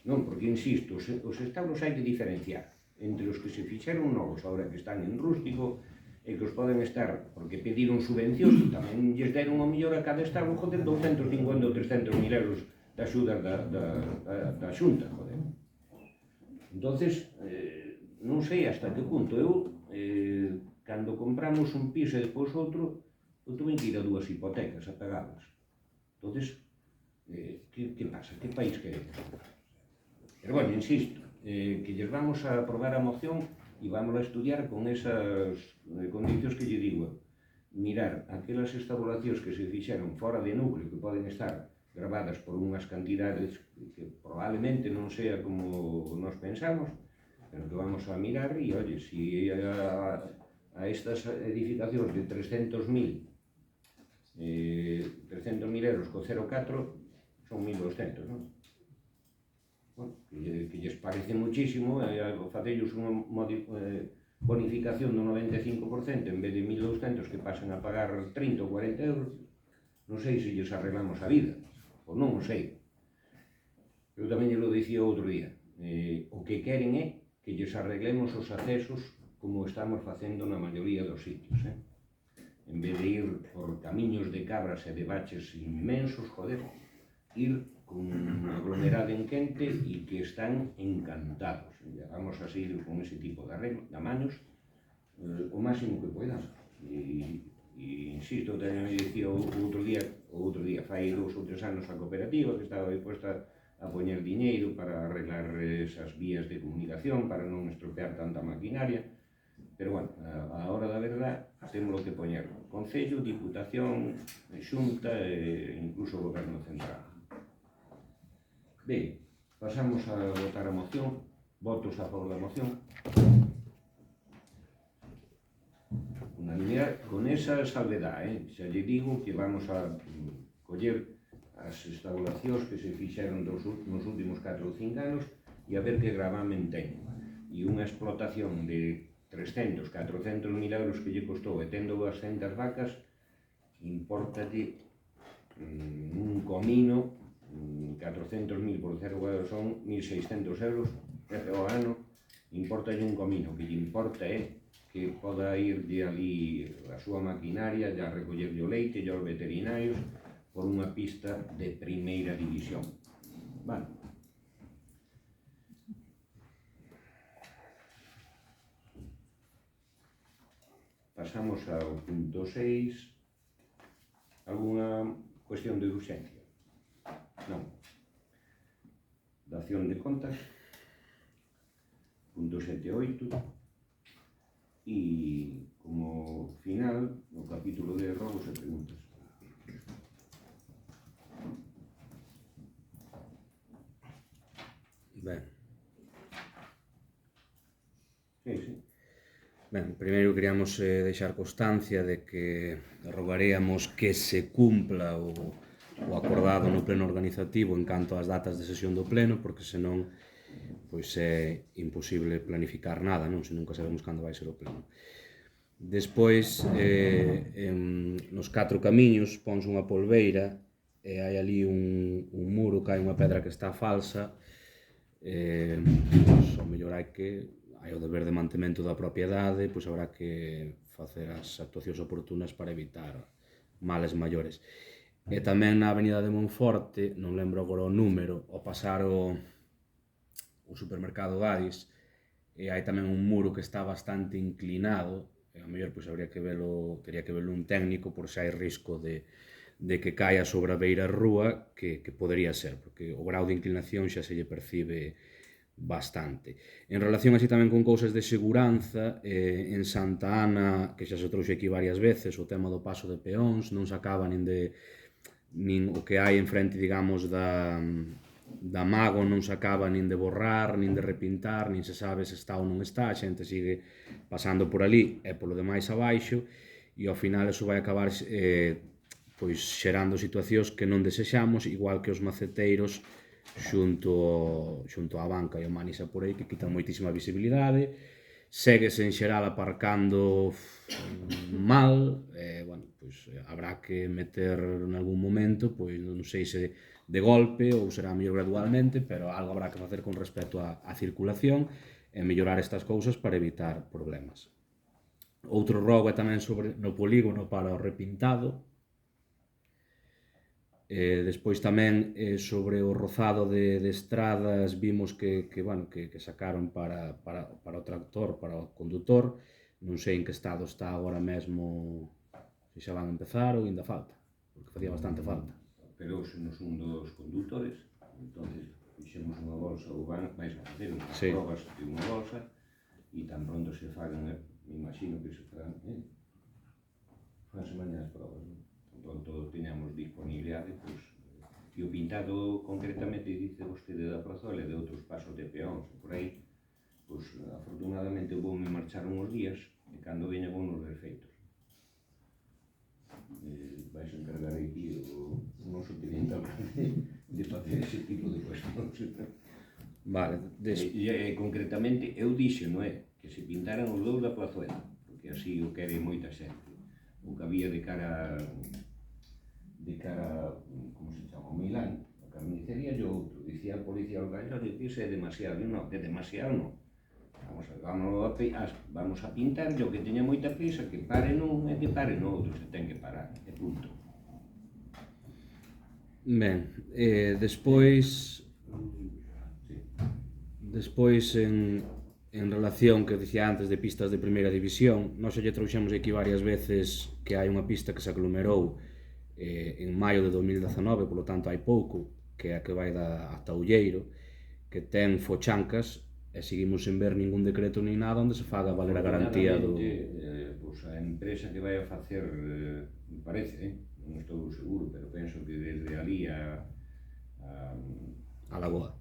Non, porque, insisto, os establos hai que diferenciar entre os que se fixeron novos, agora que están en rústico, e que os poden estar, porque pediron subvencións, que tamén lles deron ao mellor a cada establo, joder, 250 ou 300.000 euros de axudas da Xunta, joder. Entonces, non sei hasta que punto. Eu, cando compramos un piso e depois outro, eu tuve que ir a 2 hipotecas a pagalas. Entonces, que pasa? Que país queremos? Pero, bueno, insisto, que lles vamos a aprobar a moción e vamos a estudiar con esas condicións que lle digo. Mirar aquelas estabulacións que se fixeron fora de núcleo, que poden estar gravadas por unhas cantidades que probablemente non sea como nos pensamos, pero que vamos a mirar e, oye, si a estas edificacións de 300.000 euros co 0,4 son 1.200, non? Bueno, que lles parece muchísimo, facellos unha bonificación do 95% en vez de 1.200 que pasen a pagar 30 ou 40 euros, non sei se lles arreglamos a vida, ou non o sei. Eu tamén lle lo dicía outro día, o que queren é que lles arreglemos os accesos como estamos facendo na maioría dos sitios. en vez de ir por camiños de cabras e de baches inmensos, joder, ir con unha aglomerada en quente e que están encantados. Vamos a seguir con ese tipo de amaños o máximo que podamos. E insisto, tamén me dicía o outro día, fai 2 ou 3 anos a cooperativa que estaba disposta a poñer diñeiro para arreglar esas vías de comunicación, para non estropear tanta maquinaria, pero bueno, a hora da verdad temos que poñer Concello, Diputación, Xunta e incluso o Goberno Central. Ben, pasamos a votar a moción. Votos a favor da moción. Unanimidade, con esa salvedade, xa lle digo que vamos a coller as instalacións que se fixeron nos últimos 4 ou 5 anos e a ver que gravamen ten. E unha explotación de 300, 400 mil euros que lle costou e tendo 200 vacas, importalle un comino, 400.000 por 0 son 1.600 euros ao ano, importalle un comino, que lle importa é que poda ir de ali a súa maquinaria, a recollerlle o leite, e aos veterinarios, por unha pista de primeira división. Vale. Pasamos ao punto 6. Alguna cuestión de urxencia? Non. Dación de contas. Punto 7 e 8. E como final, no capítulo de robos e preguntas. Ben. Sí. Ben, primeiro queríamos deixar constancia de que rogaríamos que se cumpla o acordado no pleno organizativo en canto ás datas de sesión do pleno, porque senón pois é imposible planificar nada, non? Se nunca sabemos cando vai ser o pleno. Despois, nos 4 camiños ponse unha polveira e hai ali un muro que hai unha pedra que está falsa. Pois, ao mellor hai o deber de mantemento da propiedade, pois habrá que facer as actuacións oportunas para evitar males maiores. E tamén na avenida de Monforte, non lembro agora o número, ao pasar o supermercado Gadis, e hai tamén un muro que está bastante inclinado, e ao mellor pois tería que velo un técnico por se hai risco de que caia sobre a beira rúa, que podería ser, porque o grau de inclinación xa se lle percibe bastante. En relación así tamén con cousas de seguranza, en Santa Ana, que xa se trouxe aquí varias veces, o tema do paso de peóns, non se acaba nin o que hai enfrente, digamos, da mago non se acaba nin de borrar, nin de repintar, nin se sabe se está ou non está, a xente sigue pasando por ali e polo demais abaixo, e ao final eso vai acabar pois xerando situacións que non desexamos, igual que os maceteiros xunto á banca e o Manisa por aí, que quitan moitísima visibilidade. Séguese en xeral aparcando mal, bueno, pois habrá que meter en algún momento, pois non sei se de golpe ou será mellor gradualmente, pero algo habrá que facer con respecto á circulación e mellorar estas cousas para evitar problemas. Outro rogo é tamén sobre no polígono para o repintado. Despois tamén sobre o rozado de estradas vimos que sacaron para o tractor, para o condutor. Non sei en que estado está agora mesmo, se xa van a empezar ou ainda falta, porque facía bastante falta. Pero se nos un dos condutores, entonces fixemos unha bolsa, ou vais a facer unhas probas de unha bolsa, e tan pronto se fagan, me imagino que se fagan, fanse mañá as probas, non? Pronto teñamos disponibilidade, pois, e o pintado concretamente dice vostede da Prazola e de outros pasos de peóns, por aí, pois, afortunadamente voume marchar uns días e cando veña vou nos defeitos. Vais encargar aquí o noso teniente de facer ese tipo de cuestións. Vale, concretamente eu dixo, non é, que se pintaran os dous da Prazola, porque así o quere moita xente. O que había de cara, como se chama, o Milán, a carnicería e o outro. Dicía a policía local, que iso é demasiado. Non, que demasiado non. vamos a pintar, e o que teña moita prisa, que pare nun e que pare no outro, se ten que parar, e punto. Ben, despois en relación que dicía antes de pistas de primeira división, nós xa lle trouxemos aquí varias veces que hai unha pista que se aglomerou en maio de 2019, polo tanto hai pouco, que é a que vai ata Ulleiro, que ten fochancas e seguimos sen ver ningún decreto nin nada onde se faga valer a garantía do... Pois a empresa que vai a facer, me parece, non estou seguro, pero penso que desde ali a Lagoa.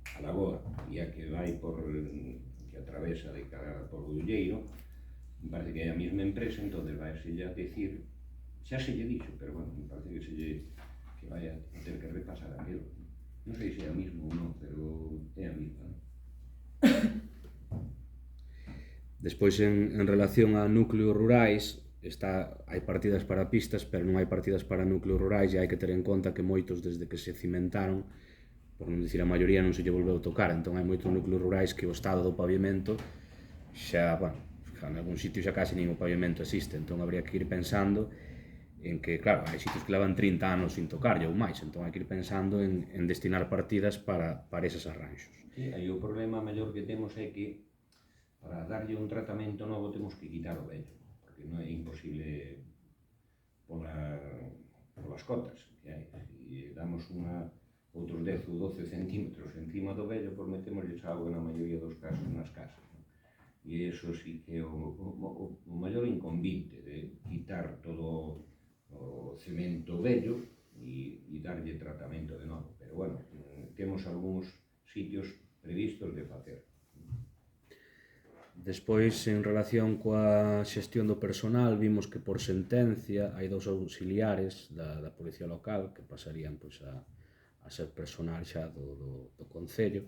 E a que vai por, que atravesa de cara por Ulleiro, me parece que é a mesma empresa, entón vai se a decir, xa se lle dixo, pero bueno, me parece que vai a ter que repasar aquilo. Non sei se é a mesma ou non, pero é a mesma, non? Despois, en relación a núcleos rurais, hai partidas para pistas, pero non hai partidas para núcleos rurais, e hai que ter en conta que moitos, desde que se cimentaron, por non dicir a maioría, non se lle volveu tocar. Entón hai moitos núcleos rurais que o estado do pavimento xa, bueno, en algún sitio xa casi nin o pavimento existe. Entón habría que ir pensando en que, claro, hai sitios que levan 30 anos sin tocar, ou máis. Entón hai que ir pensando en destinar partidas para eses arranxos. Sí, aí o problema maior que temos é que para darlle un tratamento novo temos que quitar o vello, porque non é imposible polas cotas que hai. E damos outros 10 ou 12 centímetros encima do vello, pois metémoslle auga na maioría dos casos nas casas. E iso sí que é o maior inconvinte de quitar todo o cemento vello e darlle tratamento de novo. Pero bueno, temos algúns sitios previstos de facer. Despois, en relación coa xestión do personal, vimos que por sentencia hai 2 auxiliares da Policía Local que pasarían pois, a ser personal xa do Concello.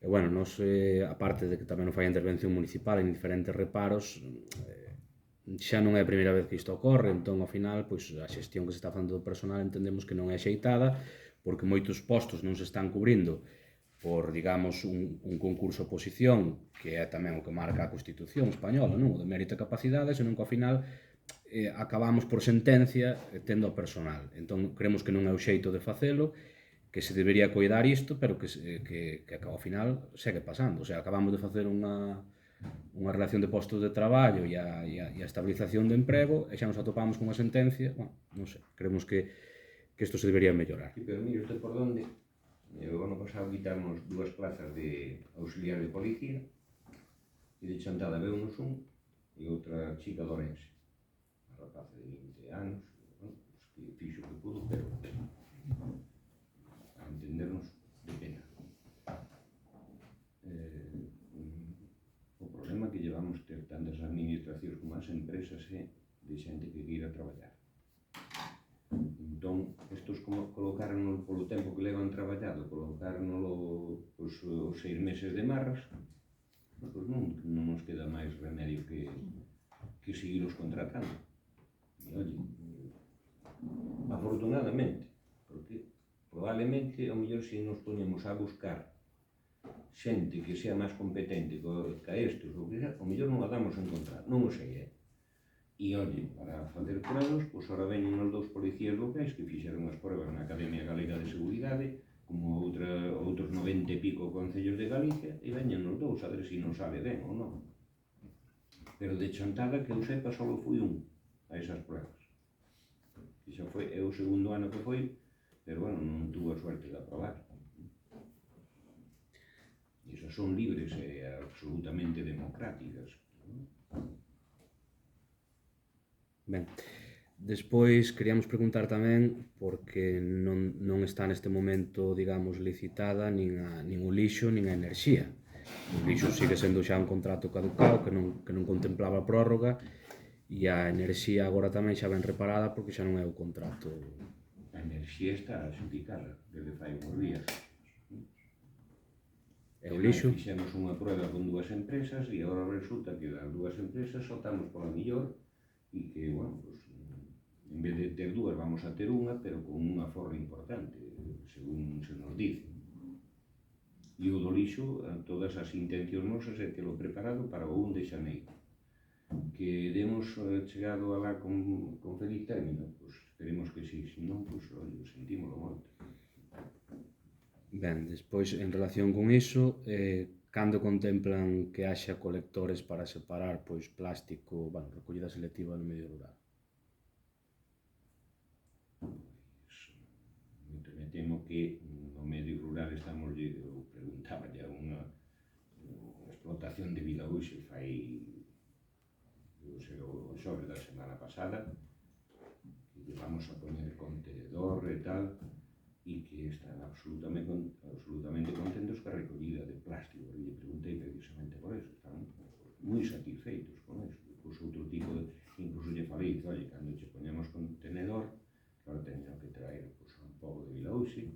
E, bueno, nos, aparte de que tamén non fai a intervención municipal en diferentes reparos, xa non é a primeira vez que isto ocorre, entón, ao final, pois, a xestión que se está facendo do personal entendemos que non é axeitada, porque moitos postos non se están cubrindo por, digamos, un concurso oposición, que é tamén o que marca a Constitución española, non? O de mérito e capacidade, senón que ao final acabamos por sentencia tendo o personal. Entón, creemos que non é o xeito de facelo, que se debería coidar isto, pero que ao final segue pasando. O sea, acabamos de facer unha relación de postos de traballo e a estabilización do emprego e xa nos atopamos con unha sentencia. Bueno, non sei, creemos que isto se debería mellorar. Sí, pero mire usted por onde. O ano pasado quitamos 2 plazas de auxiliar de policía e de chantada veunos un e outra chica de Orense, a rapaza de 20 anos, bueno, que fixo que pudo, pero a entendernos de pena. O problema que llevamos ter tantas administracións como as empresas é de xente que queira traballar. Entón, estos como colocárnoslo polo tempo que levan traballado, colocárnoslo os 6 meses de marras, pois non nos queda máis remedio que seguirlos contratando. E, oye, afortunadamente, porque probablemente, ao mellor, se nos poñemos a buscar xente que sea máis competente que estes, ou que sea, ao mellor non a damos a encontrar, non o sei, E, oye, para facer pruebas, pois ora veñen os 2 policías locais que fixeron as pruebas na Academia Galega de Seguridade, como outros 90 e pico concellos de Galicia, e veñen os 2 a ver se non sabe ben ou non. Pero de chantada, que eu sepa, só fui un a esas pruebas. E xa foi, é o segundo ano que foi, pero, bueno, non tuvo a suerte de aprobar. E esas son libres e absolutamente democráticas. Ben, despois queríamos preguntar tamén porque non está neste momento, digamos, licitada nin o lixo nin a enerxía. O lixo sigue sendo xa un contrato caducado que non contemplaba prórroga e a enerxía agora tamén xa ben reparada porque xa non é o contrato. A enerxía está adxudicada desde fai uns días. E o lixo? Fixemos unha prueba con 2 empresas e agora resulta que das 2 empresas soltamos pola millor e que, bueno, pues, en vez de ter 2 vamos a ter unha, pero con unha forra importante, según se nos dice. E o do lixo, todas as intencións nosas é telo preparado para o 1 de xaneiro. Que demos chegado alá con feliz término, pois esperemos que sí, se non, pois, ollo, sentímolo moito. Ben, despois, en relación con iso, cando contemplan que haxa colectores para separar pois plástico, bueno, recollida selectiva no medio rural? Me temo que no medio rural estamos, eu preguntaba ya unha explotación de Vilaúxe fai, o xoves da semana pasada, que vamos a poñer contenedor e tal, e que están absolutamente contentos ca recollida de plástico. E lle preguntei precisamente por eso, están moi satisfeitos con eso. Pois outro tipo de, incluso lle falei, oye, cando che poñemos contenedor, claro, teñen que traer pois, un pouco de Vilaúxe,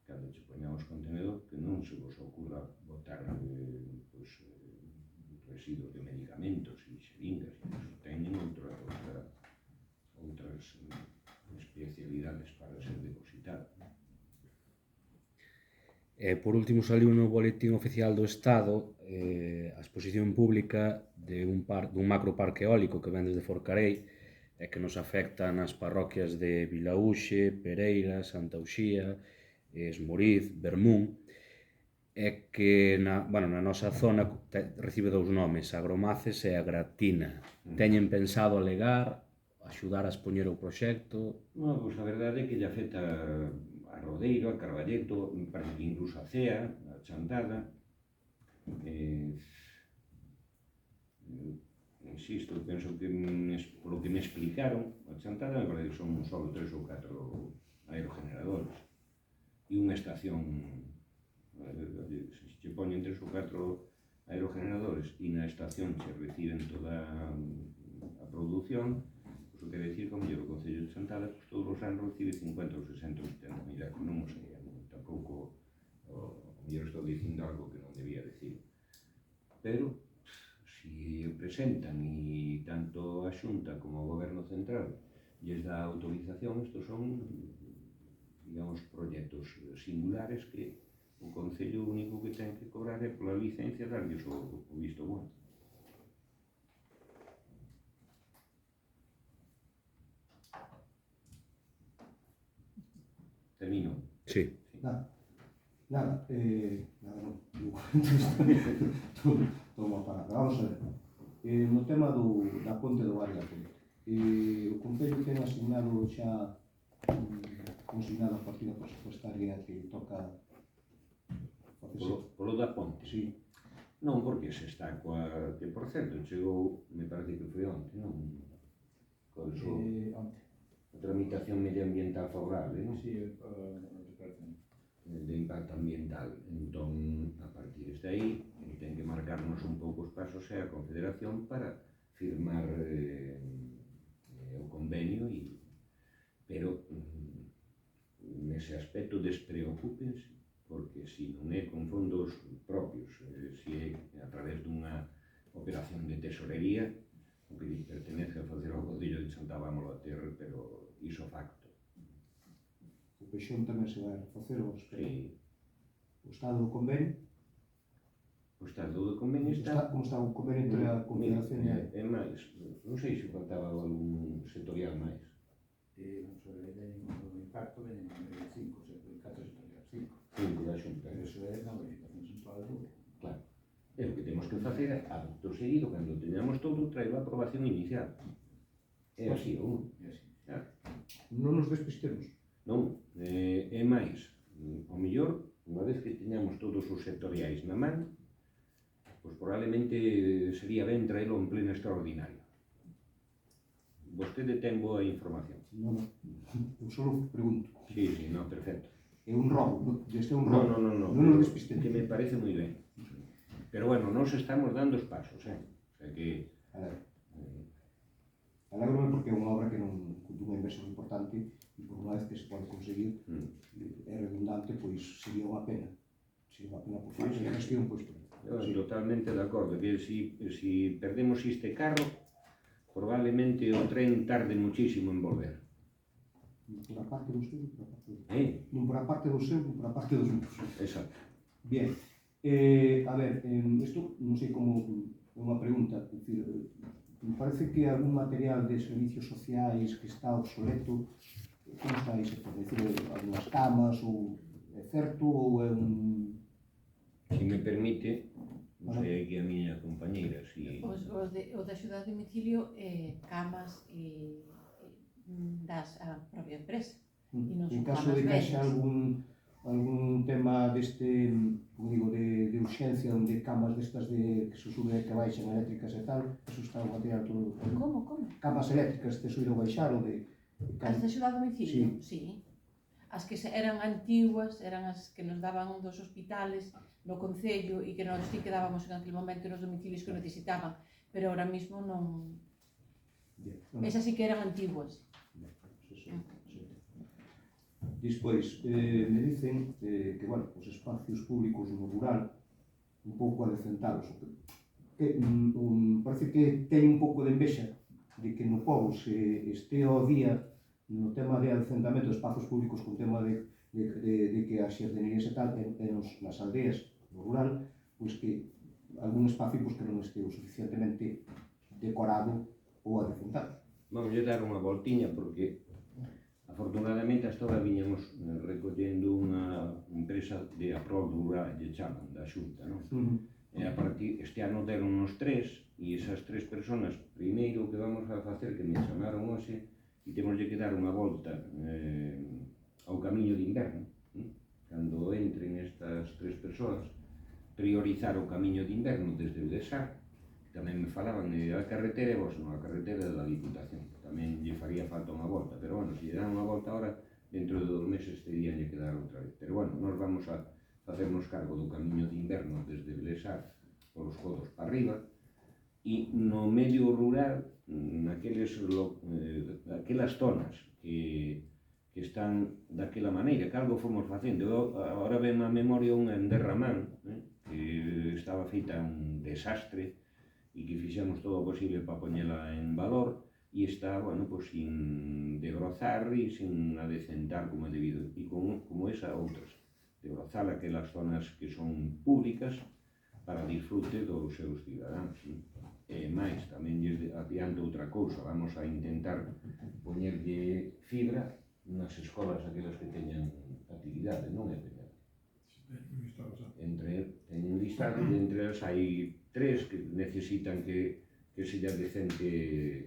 cando che poñamos contenedor, que non se vos ocurra botar pois, residuos de medicamentos e xeringas, e eso teñen outras especialidades para ser depositado. Por último, saliu no boletín oficial do Estado a exposición pública dun macroparque eólico que ven desde Forcarei e que nos afecta nas parroquias de Vilaúxe, Pereira, Santa Uxía, Esmoriz, Bermún, e que na nosa zona recibe dous nomes, Agromaces e Agratina. Teñen pensado alegar, axudar a expoñer o proxecto? No, pois a verdade é que lle afecta a Rodeiro, a Carballeto, parece que incluso a Cea, a Chantada. Insisto, penso que polo que me explicaron, a Chantada me parece que son só 3 ou 4 aerogeneradores e unha estación, se che poñen 3 ou 4 aerogeneradores e na estación se reciben toda a produción, pois o que decir que o mellor o Concello de Chantada todos os anos recibe 50 ou 60 ou 70 mil euros, non o sei, tampouco o mellor estou dicindo algo que non debía decir, pero si o presentan e tanto a Xunta como o Goberno Central lles dá autorización, estos son, digamos, proxectos singulares que o Concello único que ten que cobrar é pola licencia darlles o visto bueno. Termino. Sí. Nada, non. Toma para acá. Vamos a ver. No tema da ponte do Variato, o Concello ten asignado xa consignada a partida presupuestaria que toca Polo da ponte? Sí. Non, porque se está coa... que, por certo, chegou, me parece que foi onte, non? Coa Onte. a tramitación medioambiental favorable, non? Sí, de impacto ambiental. Entón, a partir de aí, ten que marcarnos un pouco os pasos a Confederación para firmar o convenio, pero nese aspecto despreocúpense, porque se non é con fondos propios, se é a través dunha operación de tesorería, o que lle pertenece a facer ao Concello de Santa Vámola a ter, pero iso facto. O Peixón tamén se vai a refacer o estado do convenio. O estado do convenio está... Como está o convenio entre a Confederación e... É máis, non sei se faltaba algún sectorial máis. Vamos a ver, o impacto venen 5, 4 sectorial, 5. 5 da Xunta. Pero eso é na modificación sensual do... Claro. E o que temos que facer é, acto seguido, cando teñamos todo, traer a aprobación inicial. É así, ou non? É así. Non nos despistemos. Non, é máis, o mellor, unha vez que teñamos todos os sectoriais na man, pois probablemente sería ben traelo en pleno extraordinario. Vostede ten boa información. Non, eu só pregunto. Sí, non, perfecto. É un robo, este é un robo. Non. Non nos despistemos. Que me parece moi ben. Pero bueno, nós estamos dando os pasos, O sea que... Alégrome porque é unha obra que non dunha inversión importante e por unha vez que se pode conseguir é redundante, pois sería unha pena. Sería unha pena por falta de gestión, pois Totalmente de acordo, que si perdemos este carro, probablemente o tren tarde muchísimo en volver. Por a parte do seu, por a parte do... Eh? Non por a parte do seu, por a parte dos outros. Exacto. Bien, A ver, isto non sei como é unha pregunta, decir, me parece que algún material de servicios sociais que está obsoleto, como está ese, por decir, algunhas camas, ou é certo, ou é un... Se me permite, non sei aquí a miña compañeira, si... O de axuda a domicilio camas das a propia empresa. E non En son caso camas de que haxa vellas. algún tema deste, como digo, de urxencia, onde camas destas que se sube e que baixan eléctricas e tal, eso está o material todo. Como? Camas eléctricas de subir ou baixar, ou de... As de axuda a domicilio? Sí. As que eran antiguas, eran as que nos daban dos hospitales no Concello e que nós sí quedábamos en aquel momento nos domicilios que necesitaban, pero ahora mismo non... Esas sí que eran antiguas. Despois, me dicen que, bueno, os espacios públicos no rural un pouco adecentados, que parece que teñen un pouco de envexa de que no pobo se este ao día no tema de adecentamento de espazos públicos con tema de que as xardinerías e tal, nas aldeas, no rural, pois que algún espacio pois, que non este o suficientemente decorado ou adecentado. Vamos a dar unha voltiña porque afortunadamente hasta ahora viñamos recollendo unha empresa de aprol rural, lle chaman, da Xunta, non? E a partir, este ano deron uns 3 e esas 3 personas, primeiro que vamos a facer, que me chamaron hoxe, e temoslle que dar unha volta ao camiño de inverno, cando entren estas 3 persoas, priorizar o camiño de inverno desde Belesar. Tamén me falaban de a carretera, e vos non, a carretera da Diputación. Tamén lle faría falta unha volta, pero bueno, se lle dan unha volta ahora, dentro de 2 meses teríanlle que dar outra vez. Pero bueno, nós vamos a facernos cargo do camiño de inverno desde Belesar polos codos para arriba, e no medio rural, aquelas zonas que están daquela maneira, que algo fomos facendo. Agora ven a memoria unha en Derramán, que estaba feita un desastre, e que fixemos todo o posible para poñela en valor, e está, bueno, pues, sin degrozar e sin adecentar como é debido, e como esa outras, degrozar aquelas zonas que son públicas para disfrute dos seus cidadáns. E máis, tamén lles adianto outra cousa, vamos a intentar poñerlle fibra nas escolas aquelas que teñan actividade, non é peña. Teñen listado, e entre elas hai 3 que necesitan que se lle decente,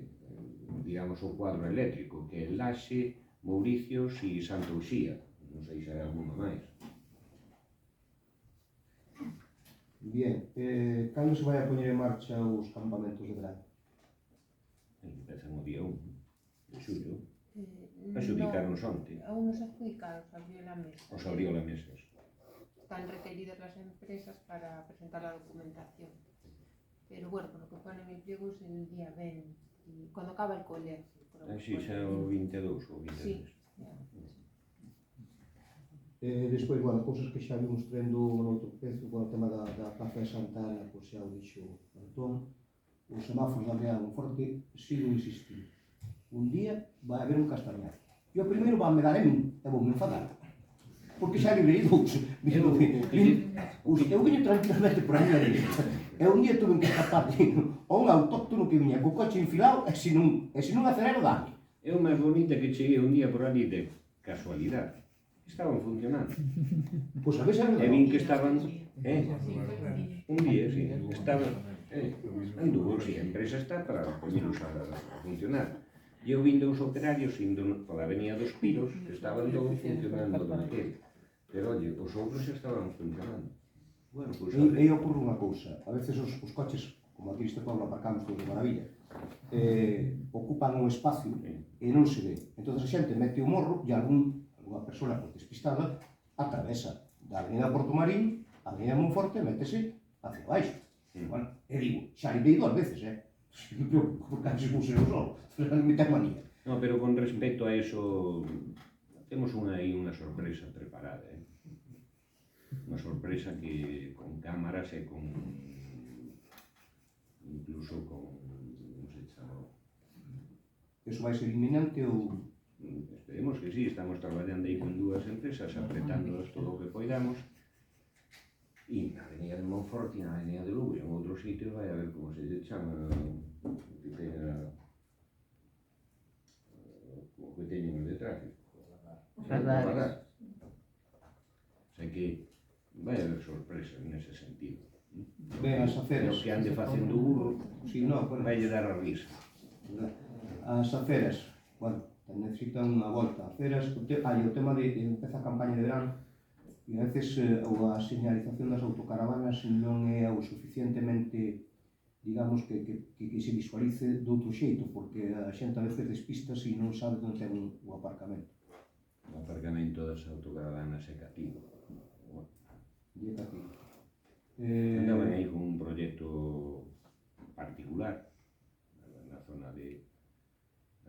digamos, o cuadro eléctrico, que é Laxe, Mouricios e Santa Uxía. Non sei se hai alguna máis. Bien, cando se vai a poñer en marcha os campamentos de verán? Empezan o día 1 de xullo. Adjudicaron onte. Aún nos adjudicados, abrió la mesa. Os abrió la mesa. Están requeridas las empresas para presentar la documentación. Pero bueno, por lo que pone en el pliego es el día 20, y cuando acaba el colegio. Sí, xa o 22 ou 23. Sí. Despois, bueno, cousas que xa vimos trendo no outro pezo, bueno, o tema da Praza de Santa Ana, pois xa o dixo Antón, os semáforos da Meada Monforte, sigo insistindo. Un día vai haber un castañar. E o primeiro vai me dar a min, e vou me enfadar. Porque xa librei dous. Eu viño tranquilamente por a miña derecha. E un día tuve que escapar a un autóctono que viña co coche enfilado e se non acelero dame. É o máis bonita que cheguei un día por ali de casualidade. Estaban funcionando. Pois a veces E vin que estaban... Un día, sí. Estaban... Anduvo, sí, a empresa está para poñerlos a funcionar. E eu vin dos operarios indo pola avenida dos Piros, que estaban todos funcionando daquele. Pero, oye, os outros estaban funcionando. Bueno, pois... E ocorre unha cousa, a veces os coches, como aquí neste pueblo aparcamos todos de maravilla, ocupan un espacio e non se ve. Entón a xente mete o morro e algunha persona despistada atravesa da avenida Porto Marín a avenida Monforte e métese hacia baixo. Bueno, e digo, xa librei 2 veces, por casi puse o sol, me ten manía. No, pero con respecto a eso, temos aí unha sorpresa preparada, Unha sorpresa que con cámaras e con... incluso con... non se chama... Eso vai ser inminente ou... Esperemos que sí, estamos traballando aí con 2 empresas, apretándolas todo o que poidamos, e na avenida Monforte na Avenida de Lugo, en outros sitios vai a ver como se lle chama que teña o que teñen os de tráfico. Radares. O sea que vai haber sorpresas nese sentido. Ben, as Pero aceras. que ande facendo burro Si, no, bueno, vai lle dar a risa. as aceras, bueno, necesitan unha volta. Aceras, o tema de empeza a campaña de verán, e a veces a señalización das autocaravanas non é o suficientemente, digamos, que se visualice de outro xeito, porque a xente a veces despista e non sabe onde ten o aparcamento. O aparcamento das autocaravanas é cativo. E é cativo. Andaban aí con un proxecto particular na zona de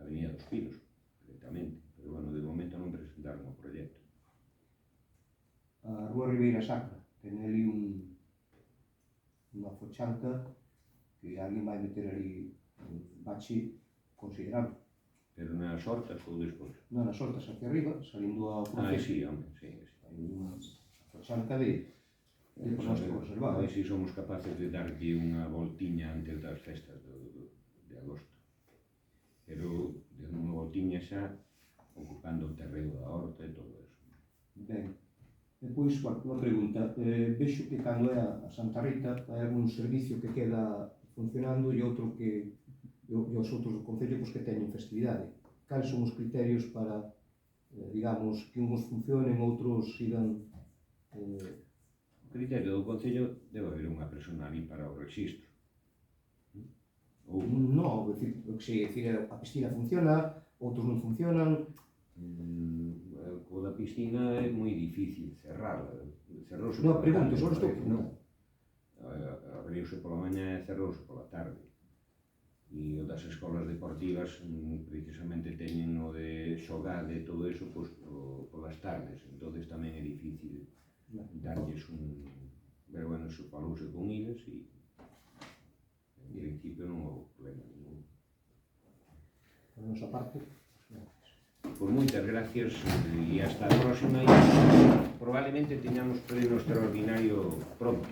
Avenida dos Pinos, directamente, pero bueno, de momento non presentaron o proxecto. A Rúa Ribeira Sacra ten ali unha fochanca que alguén vai meter ali un bache considerable. Pero nas hortas ou despois? Non as hortas hacia arriba, salindo ao proceso. Sí, home, sí. Hai unha fochanca de pronóstico A reservado. ver se somos capaces de darlle unha voltiña antes das festas de agosto. Pero de unha voltiña xa ocupando o terreo da horta e todo eso. Ben, depois, unha pregunta. Vexo que cando é a Santa Rita hai algún servicio que queda funcionando e outro que e os outros do Concello pois, que teñen festividade. Cales son os criterios para, digamos, que uns funcionen, outros sigan... O criterio do Concello debe haber unha persona ali para o registro. Ou No, a piscina funciona, outros non funcionan. o da piscina é moi difícil cerrala. Cerrouse No, pola pregunto, tarde, só estou parece, non? Abriuse pola mañá e cerrouse pola tarde. E o das escolas deportivas precisamente teñen o de xogar e todo eso pois, polas tardes, entonces tamén é difícil darlles un... Pero bueno, eso falouse con eles e en principio non houve problema ningún. Por nosa parte, Pues moitas gracias e hasta a próxima e probablemente teñamos pleno extraordinario pronto.